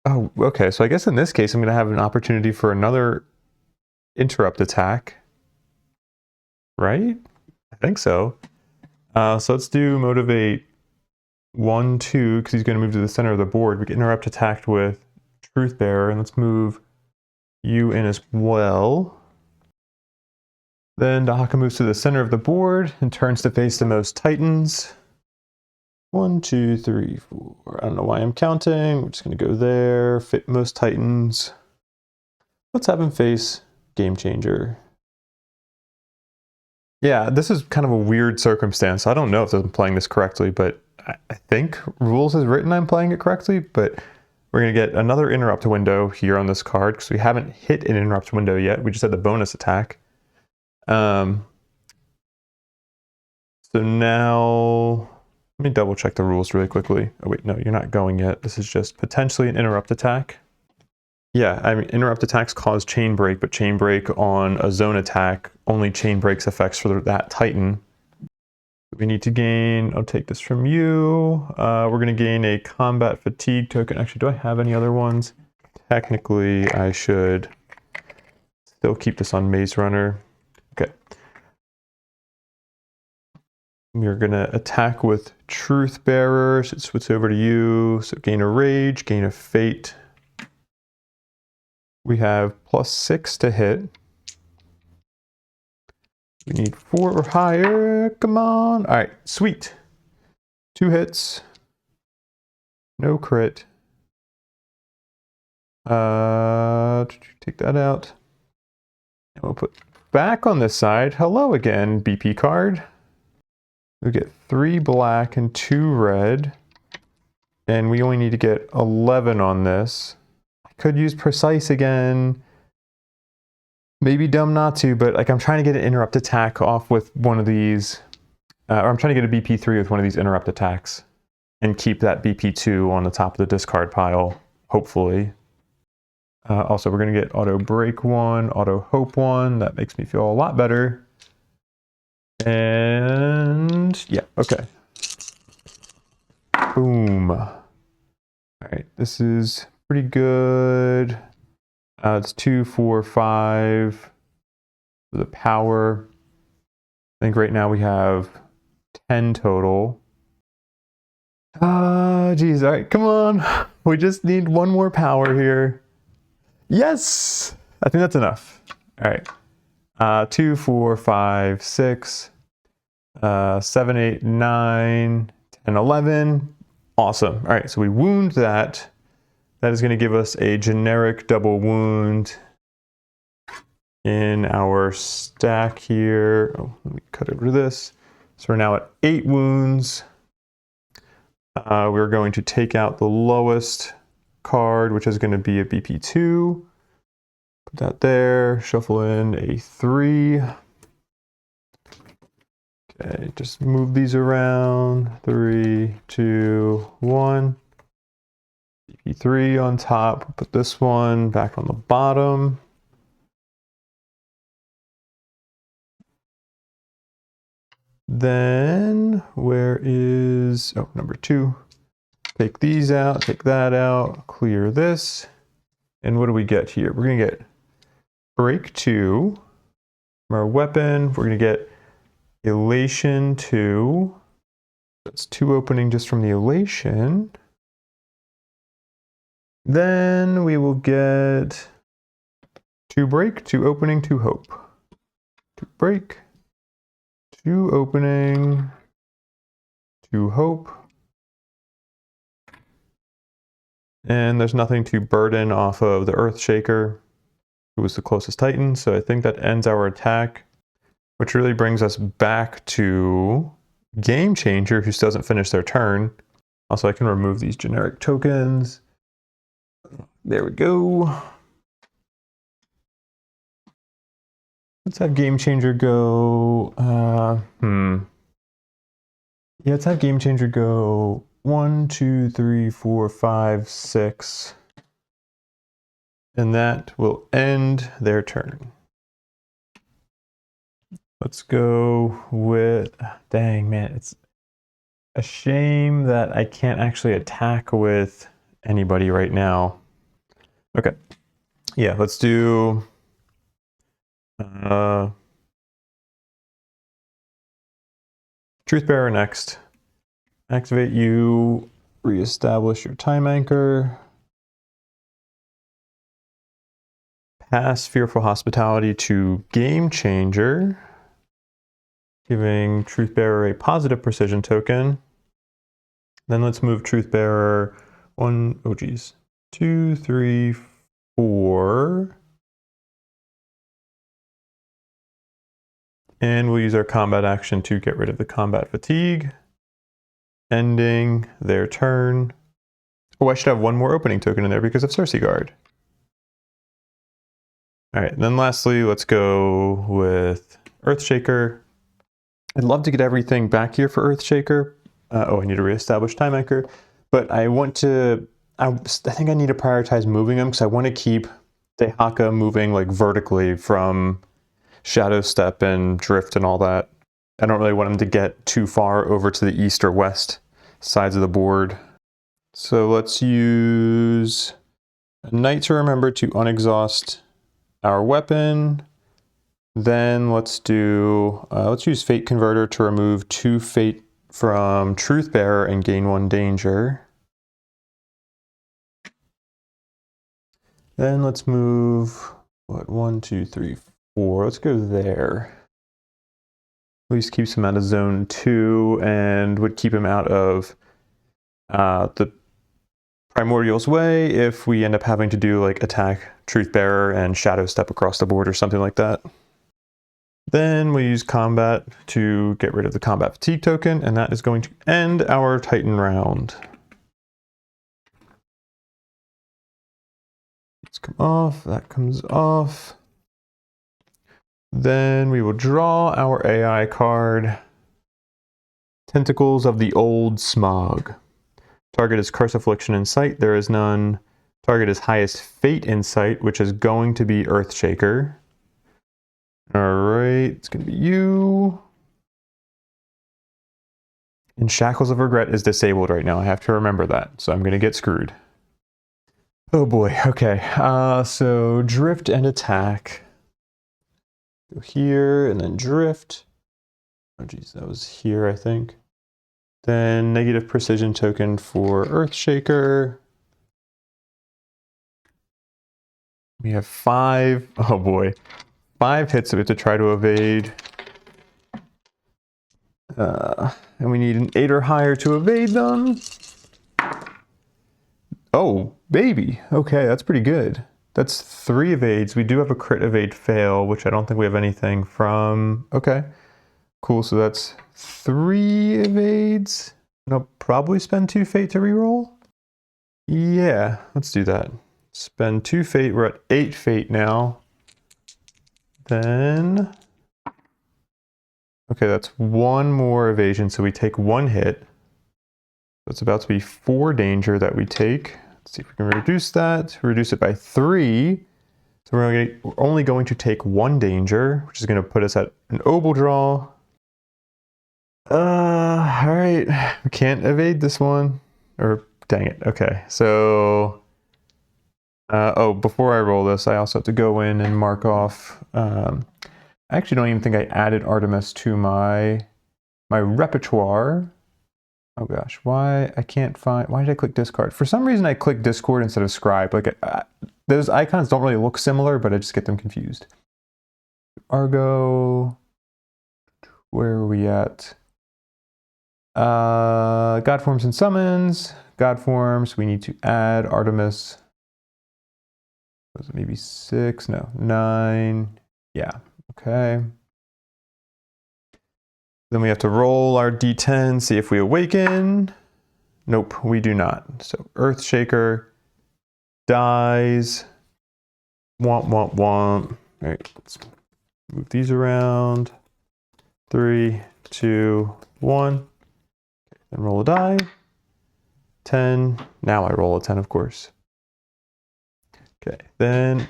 Oh, okay, so I guess in this case I'm going to have an opportunity for another interrupt attack. Right? I think so. So let's do Motivate 1, 2, because he's going to move to the center of the board. We get interrupt attacked with Truth Bearer, and let's move you in as well. Then Dahaka moves to the center of the board and turns to face the most Titans. 1, 2, 3, 4. I don't know why I'm counting. We're just going to go there, fit most Titans. Let's have him face Game Changer. Yeah, this is kind of a weird circumstance. I don't know if I'm playing this correctly, but I think Rules has written I'm playing it correctly, but we're going to get another interrupt window here on this card because we haven't hit an interrupt window yet. We just had the bonus attack. So now, let me double check the rules really quickly. Oh wait, no, you're not going yet. This is just potentially an interrupt attack. Yeah, I mean, interrupt attacks cause chain break, but chain break on a zone attack only chain breaks effects for that Titan. We need to gain, I'll take this from you. We're going to gain a combat fatigue token. Actually, do I have any other ones? Technically, I should still keep this on Maze Runner. Okay. We're going to attack with Truth Bearer. So switch over to you. So gain a Rage, gain a Fate. We have +6 to hit. We need 4 or higher. Come on. All right, sweet. 2 hits. No crit. Take that out. And we'll put back on this side. Hello again, BP card. We get 3 black and 2 red. And we only need to get 11 on this. I could use precise again. Maybe dumb not to, but like I'm trying to get an interrupt attack off with one of these, or I'm trying to get a BP3 with one of these interrupt attacks and keep that BP2 on the top of the discard pile, hopefully. Also, we're going to get auto break 1, auto hope 1. That makes me feel a lot better. And yeah, okay. Boom. All right, this is pretty good. It's 2, 4, 5 for the power. I think right now we have 10 total. Geez, all right, come on. We just need 1 more power here. Yes! I think that's enough. All right. 2, 4, 5, 6, 7, 8, 9, 10, 11. Awesome. All right, so we wound that. That is going to give us a generic double wound in our stack here. Oh, let me cut over to this. So we're now at 8 wounds. We're going to take out the lowest card, which is going to be a BP2. Put that there, shuffle in a 3. Okay, just move these around. 3, 2, 1. BP3 on top. Put this one back on the bottom. Then, where is, oh, number 2. Take these out, take that out, clear this. And what do we get here? We're going to get break 2 from our weapon. We're going to get elation 2. That's 2 opening just from the elation. Then we will get 2 break, 2 opening, 2 hope. 2 break, 2 opening, 2 hope. And there's nothing to burden off of the Earthshaker, who was the closest Titan, so I think that ends our attack, which really brings us back to Game Changer, who still doesn't finish their turn. Also, I can remove these generic tokens. There we go. Let's have Game Changer go, yeah, let's have Game Changer go 1, 2, 3, 4, 5, 6. And that will end their turn. Let's go with, dang man, it's a shame that I can't actually attack with anybody right now. Okay, yeah, let's do Truthbearer next. Activate you, reestablish your time anchor. Pass Fearful Hospitality to Game Changer, giving Truthbearer a positive precision token. Then let's move Truthbearer 1, oh geez, 2, 3, 4. And we'll use our combat action to get rid of the combat fatigue, ending their turn. Oh, I should have 1 more opening token in there because of Cersei Guard. All right, then lastly, let's go with Earthshaker. I'd love to get everything back here for Earthshaker. Oh, I need to reestablish time anchor, but I want to, I think I need to prioritize moving them because I want to keep Dahaka moving like vertically from Shadow Step and Drift and all that. I don't really want him to get too far over to the east or west sides of the board. So let's use a Knight to remember to unexhaust our weapon. Then let's do, let's use Fate Converter to remove 2 Fate from Truthbearer and gain 1 danger. Then let's move, what, 1, 2, 3, 4. Let's go there. At least keeps him out of zone 2 and would keep him out of the Primordial's way if we end up having to do like attack Truthbearer and Shadow Step across the board or something like that. Then we use combat to get rid of the combat fatigue token, and that is going to end our Titan round. Let's come off, that comes off. Then we will draw our AI card, Tentacles of the Old Smog. Target is Curse Affliction in sight, there is none. Target is highest Fate in sight, which is going to be Earthshaker. Alright, it's going to be you. And Shackles of Regret is disabled right now, I have to remember that, so I'm going to get screwed. Oh boy, okay, so Drift and Attack. Go here, and then Drift. Oh geez, that was here, I think. Then negative precision token for Earthshaker. We have 5, oh boy, 5 hits that we have to try to evade. And we need an 8 or higher to evade them. Oh, baby. Okay, that's pretty good. That's 3 evades. We do have a crit evade fail, which I don't think we have anything from. Okay, cool. So that's 3 evades. And I'll probably spend 2 fate to reroll. Yeah, let's do that. Spend 2 fate. We're at 8 fate now. Then, okay, that's 1 more evasion. So we take 1 hit. It's about to be 4 danger that we take. Let's see if we can reduce that. Reduce it by 3. So we're only going to take 1 danger, which is going to put us at an obel draw. All right. We can't evade this one. Or, dang it. Okay, so... oh, before I roll this, I also have to go in and mark off... I actually don't even think I added Artemis to my repertoire. Oh gosh, why I can't find, why did I click discard? For some reason I clicked discord instead of scribe. Like those icons don't really look similar, but I just get them confused. Argo, where are we at? God forms and summons. God forms, we need to add Artemis. Was it maybe 6? No, 9. Yeah, okay. Then we have to roll our d10, see if we awaken. Nope, we do not. So Earthshaker dies. Womp, womp, womp. All right, let's move these around. 3, 2, 1. Then roll a die. 10. Now I roll a 10, of course. Okay, then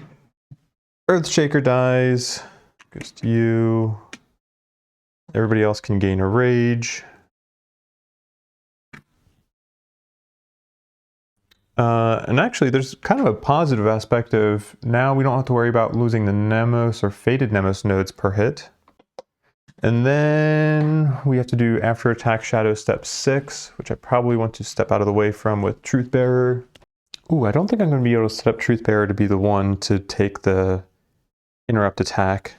Earthshaker dies. Goes to you. Everybody else can gain a rage. And actually, there's kind of a positive aspect of now we don't have to worry about losing the Nemos or Fated Nemos nodes per hit. And then we have to do after attack shadow step 6, which I probably want to step out of the way from with Truthbearer. Ooh, I don't think I'm going to be able to set up Truthbearer to be the one to take the interrupt attack.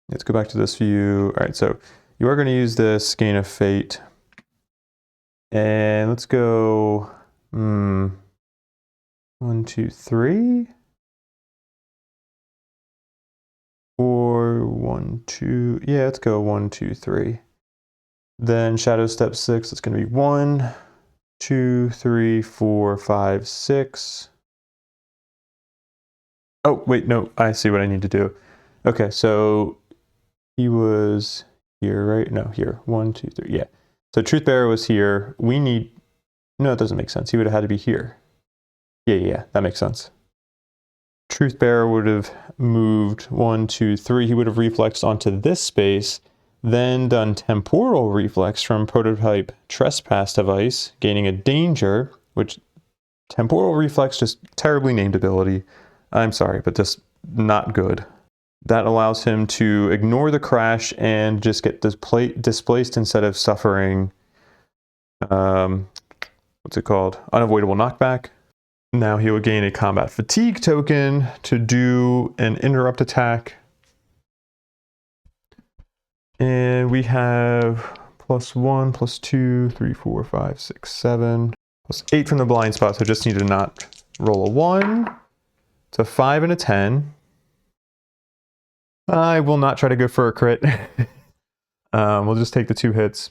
Let's go back to this view. All right, so you are going to use this Gain of Fate. And let's go 1, 2, 3. Or 1, 2. Yeah, let's go 1, 2, 3. Then Shadow Step 6, it's going to be 1, 2, 3, 4, 5, 6. Oh, wait, no, I see what I need to do. Okay, so he was here, right? No, here. 1, 2, 3. Yeah. So Truthbearer was here. We need... No, it doesn't make sense. He would have had to be here. Yeah, that makes sense. Truthbearer would have moved 1, 2, 3. He would have reflexed onto this space, then done temporal reflex from prototype Trespass device, gaining a danger, which temporal reflex, just terribly named ability. I'm sorry, but just not good. That allows him to ignore the crash and just get displaced instead of suffering, what's it called? Unavoidable knockback. Now he will gain a combat fatigue token to do an interrupt attack. And we have +1, +2, 3, 4, 5, 6, 7, +8 from the blind spot. So just need to not roll a 1. It's a 5 and a 10. I will not try to go for a crit. We'll just take the 2 hits.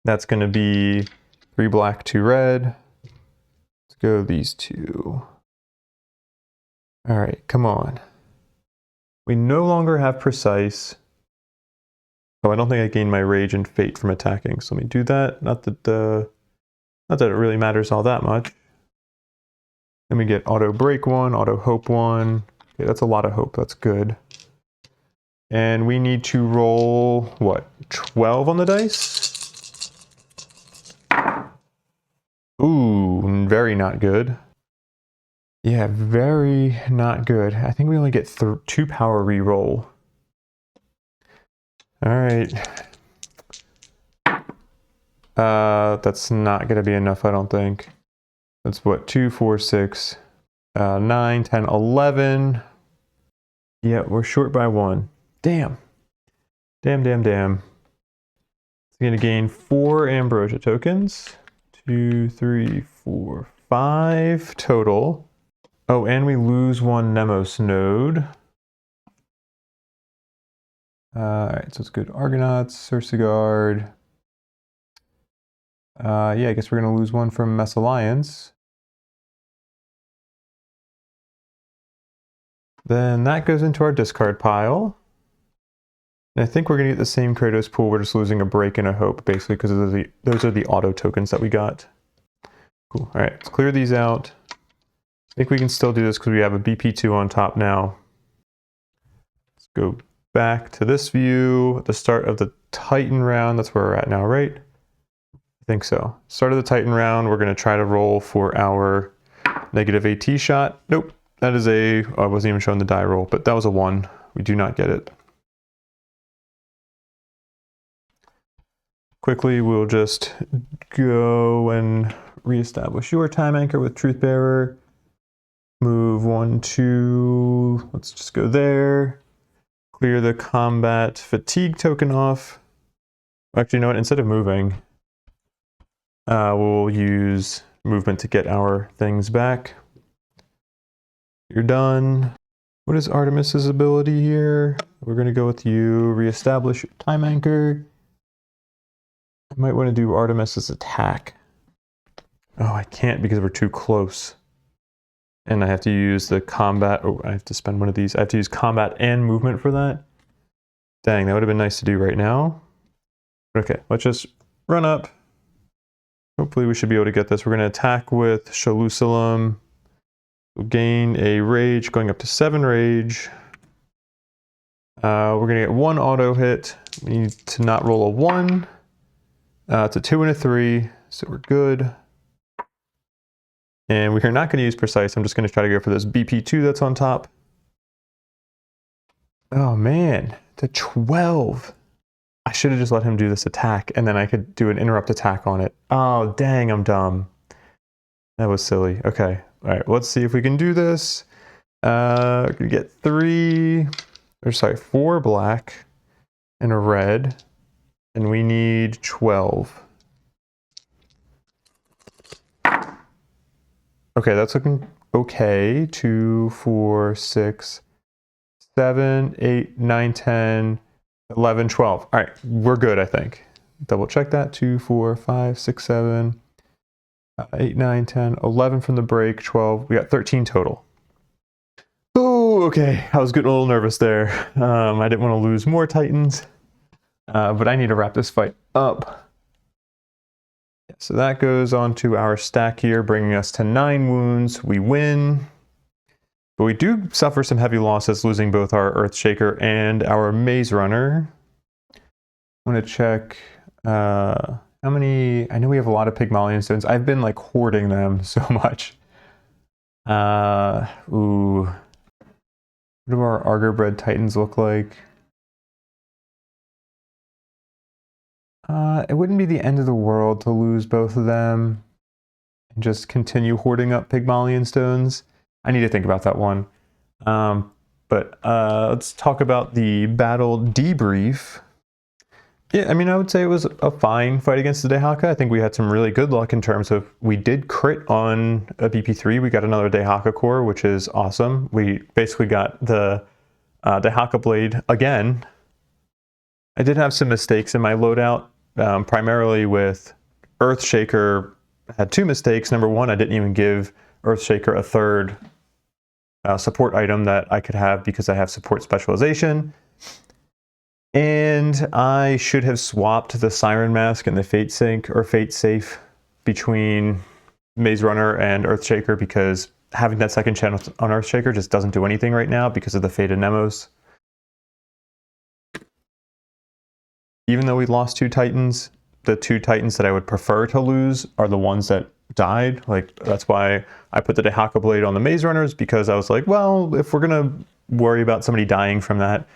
That's going to be 3 black, 2 red. Let's go these 2. All right, come on. We no longer have precise. Oh, I don't think I gained my rage and fate from attacking. So let me do that. Not that it really matters all that much. Then we get auto break 1, auto hope 1. Okay, that's a lot of hope. That's good. And we need to roll, what, 12 on the dice? Ooh, very not good. Yeah, very not good. I think we only get 2 power re-roll. All right. That's not going to be enough, I don't think. That's what, 2, 4, 6, 9, 10, 11. Yeah, we're short by 1. Damn. Damn. It's We're going to gain 4 Ambrosia tokens. 2, 3, 4, 5 total. Oh, and we lose 1 Nemos node. Alright, so it's good. Argonauts, Cersegard. Yeah, I guess we're going to lose 1 from Mess Alliance. Then that goes into our discard pile. And I think we're going to get the same Kratos pool. We're just losing a break and a hope, basically, because those are the auto tokens that we got. Cool. All right, let's clear these out. I think we can still do this because we have a BP2 on top now. Let's go back to this view at the start of the Titan round. That's where we're at now, right? I think so. Start of the Titan round, we're going to try to roll for our negative AT shot. Nope. That is a, oh, I wasn't even showing the die roll, but that was a 1. We do not get it. Quickly, we'll just go and reestablish your time anchor with Truth Bearer. Move 1, 2, let's just go there. Clear the combat fatigue token off. Actually, you know what, instead of moving, we'll use movement to get our things back. You're done. What is Artemis's ability here? We're going to go with you, reestablish your time anchor. I might want to do Artemis's attack. Oh, I can't because we're too close. And I have to use the combat. Oh, I have to spend one of these. I have to use combat and movement for that. Dang, that would have been nice to do right now. Okay, let's just run up. Hopefully we should be able to get this. We're going to attack with Shalusalam. We'll gain a rage, going up to 7 rage. We're going to get 1 auto hit. We need to not roll a 1. It's a 2 and a 3, so we're good. And we're not going to use precise. I'm just going to try to go for this BP2 that's on top. Oh man, it's a 12. I should have just let him do this attack, and then I could do an interrupt attack on it. Oh, dang, I'm dumb. That was silly. Okay. All right, let's see if we can do this. We're gonna get 4 black and a red, and we need 12. Okay, that's looking okay. 2, 4, 6, 7, 8, 9, 10, 11, 12. All right, we're good, I think. Double check that. 2, 4, 5, 6, 7. 8, 9, 10, 11 from the break, 12. We got 13 total. Oh, okay. I was getting a little nervous there. I didn't want to lose more Titans, but I need to wrap this fight up. So that goes on to our stack here, bringing us to 9 wounds. We win, but we do suffer some heavy losses, losing both our Earthshaker and our Maze Runner. I want to check... how many? I know we have a lot of Pygmalion stones. I've been like hoarding them so much. Ooh. What do our Argerbred Titans look like? It wouldn't be the end of the world to lose both of them and just continue hoarding up Pygmalion stones. I need to think about that one. But let's talk about the battle debrief. Yeah, I mean, I would say it was a fine fight against the Dahaka. I think we had some really good luck in terms of we did crit on a BP3. We got another Dahaka core, which is awesome. We basically got the Dahaka blade again. I did have some mistakes in my loadout, primarily with Earthshaker. I had 2 mistakes. Number 1, I didn't even give Earthshaker a 3rd support item that I could have because I have support specialization. And I should have swapped the Siren Mask and the Fate Sync or Fate Safe between Maze Runner and Earthshaker, because having that second channel on Earthshaker just doesn't do anything right now because of the Fate of Nemos. Even though we lost 2 Titans, the 2 Titans that I would prefer to lose are the ones that died. Like, that's why I put the Dahaka blade on the Maze Runners, because I was like, well, if we're gonna worry about somebody dying from that,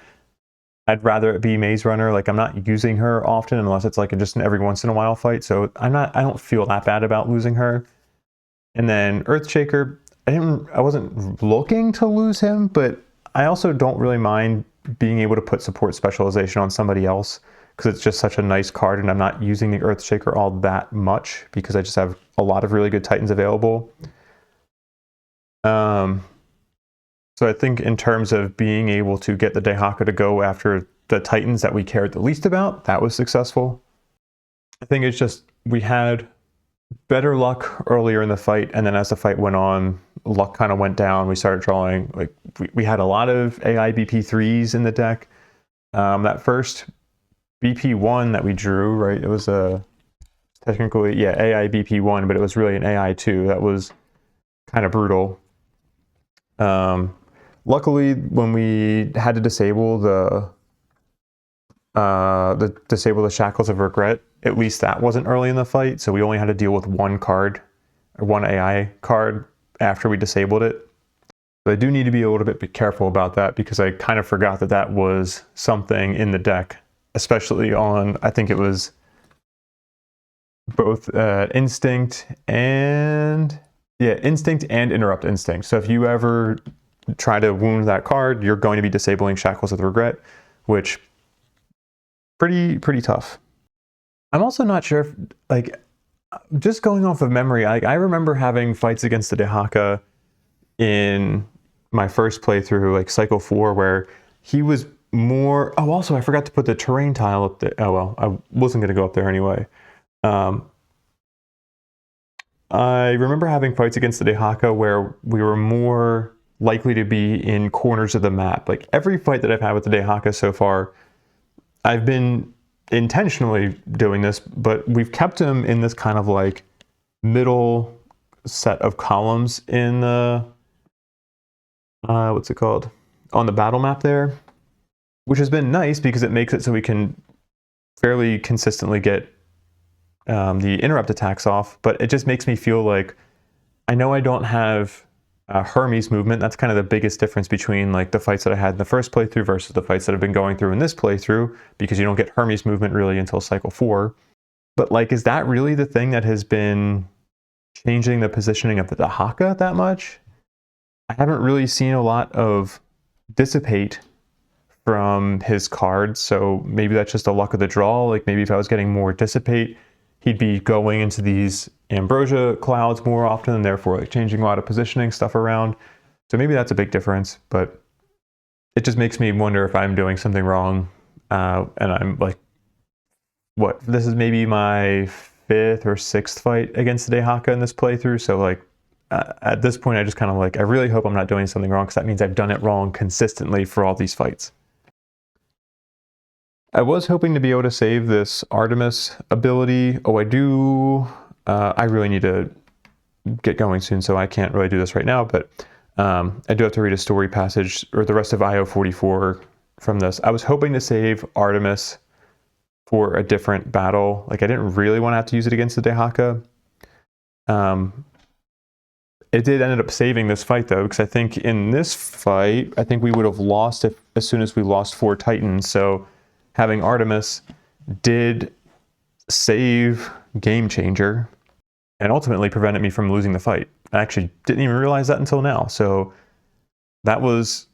I'd rather it be Maze Runner. Like, I'm not using her often unless it's like just an every once in a while fight. So I don't feel that bad about losing her. And then Earthshaker, I wasn't looking to lose him, but I also don't really mind being able to put support specialization on somebody else, because it's just such a nice card, and I'm not using the Earthshaker all that much because I just have a lot of really good Titans available. So I think in terms of being able to get the Dahaka to go after the Titans that we cared the least about, that was successful. I think it's just we had better luck earlier in the fight, and then as the fight went on, luck kind of went down. We started drawing, like, we had a lot of AI BP3s in the deck. That first BP1 that we drew, right, it was a technically, yeah, AI BP1, but it was really an AI2. That was kind of brutal. Luckily, when we had to disable the Shackles of Regret, at least that wasn't early in the fight, so we only had to deal with one card, or one AI card, after we disabled it. But I do need to be a little bit careful about that, because I kind of forgot that that was something in the deck, especially on, I think it was both Instinct and Interrupt Instinct. So if you ever try to wound that card, you're going to be disabling Shackles of Regret, which pretty tough. I'm also not sure if, like, just going off of memory, I remember having fights against the Dahaka in my first playthrough, like Cycle 4, where he was more... Oh, also, I forgot to put the terrain tile up there. Oh, well, I wasn't going to go up there anyway. I remember having fights against the Dahaka where we were more likely to be in corners of the map. Like, every fight that I've had with the Dahaka so far, I've been intentionally doing this, but we've kept him in this kind of like middle set of columns in the what's it called, on the battle map there, which has been nice because it makes it so we can fairly consistently get the interrupt attacks off. But it just makes me feel like, I know I don't have Hermes movement. That's kind of the biggest difference between like the fights that I had in the first playthrough versus the fights that I've been going through in this playthrough, because you don't get Hermes movement really until Cycle 4. But like, is that really the thing that has been changing the positioning of the Dahaka that much? I haven't really seen a lot of Dissipate from his cards, so maybe that's just a luck of the draw. Like, maybe if I was getting more Dissipate, he'd be going into these Ambrosia clouds more often, and therefore like changing a lot of positioning stuff around. So maybe that's a big difference, but it just makes me wonder if I'm doing something wrong. And I'm like, what? This is maybe my 5th or 6th fight against the Dahaka in this playthrough. So like, at this point, I just kind of like, I really hope I'm not doing something wrong, because that means I've done it wrong consistently for all these fights. I was hoping to be able to save this Artemis ability. Oh, I do. I really need to get going soon, so I can't really do this right now, but I do have to read a story passage, or the rest of IO44 from this. I was hoping to save Artemis for a different battle. Like, I didn't really want to have to use it against the Dahaka. It did end up saving this fight, though, because I think in this fight, I think we would have lost as soon as we lost 4 Titans, so having Artemis did save Game Changer and ultimately prevented me from losing the fight. I actually didn't even realize that until now. So that was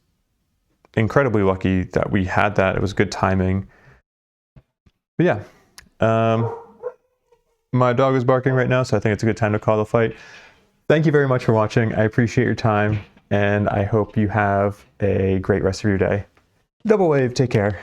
incredibly lucky that we had that. It was good timing. But yeah, my dog is barking right now, so I think it's a good time to call the fight. Thank you very much for watching. I appreciate your time, and I hope you have a great rest of your day. Double Wave, take care.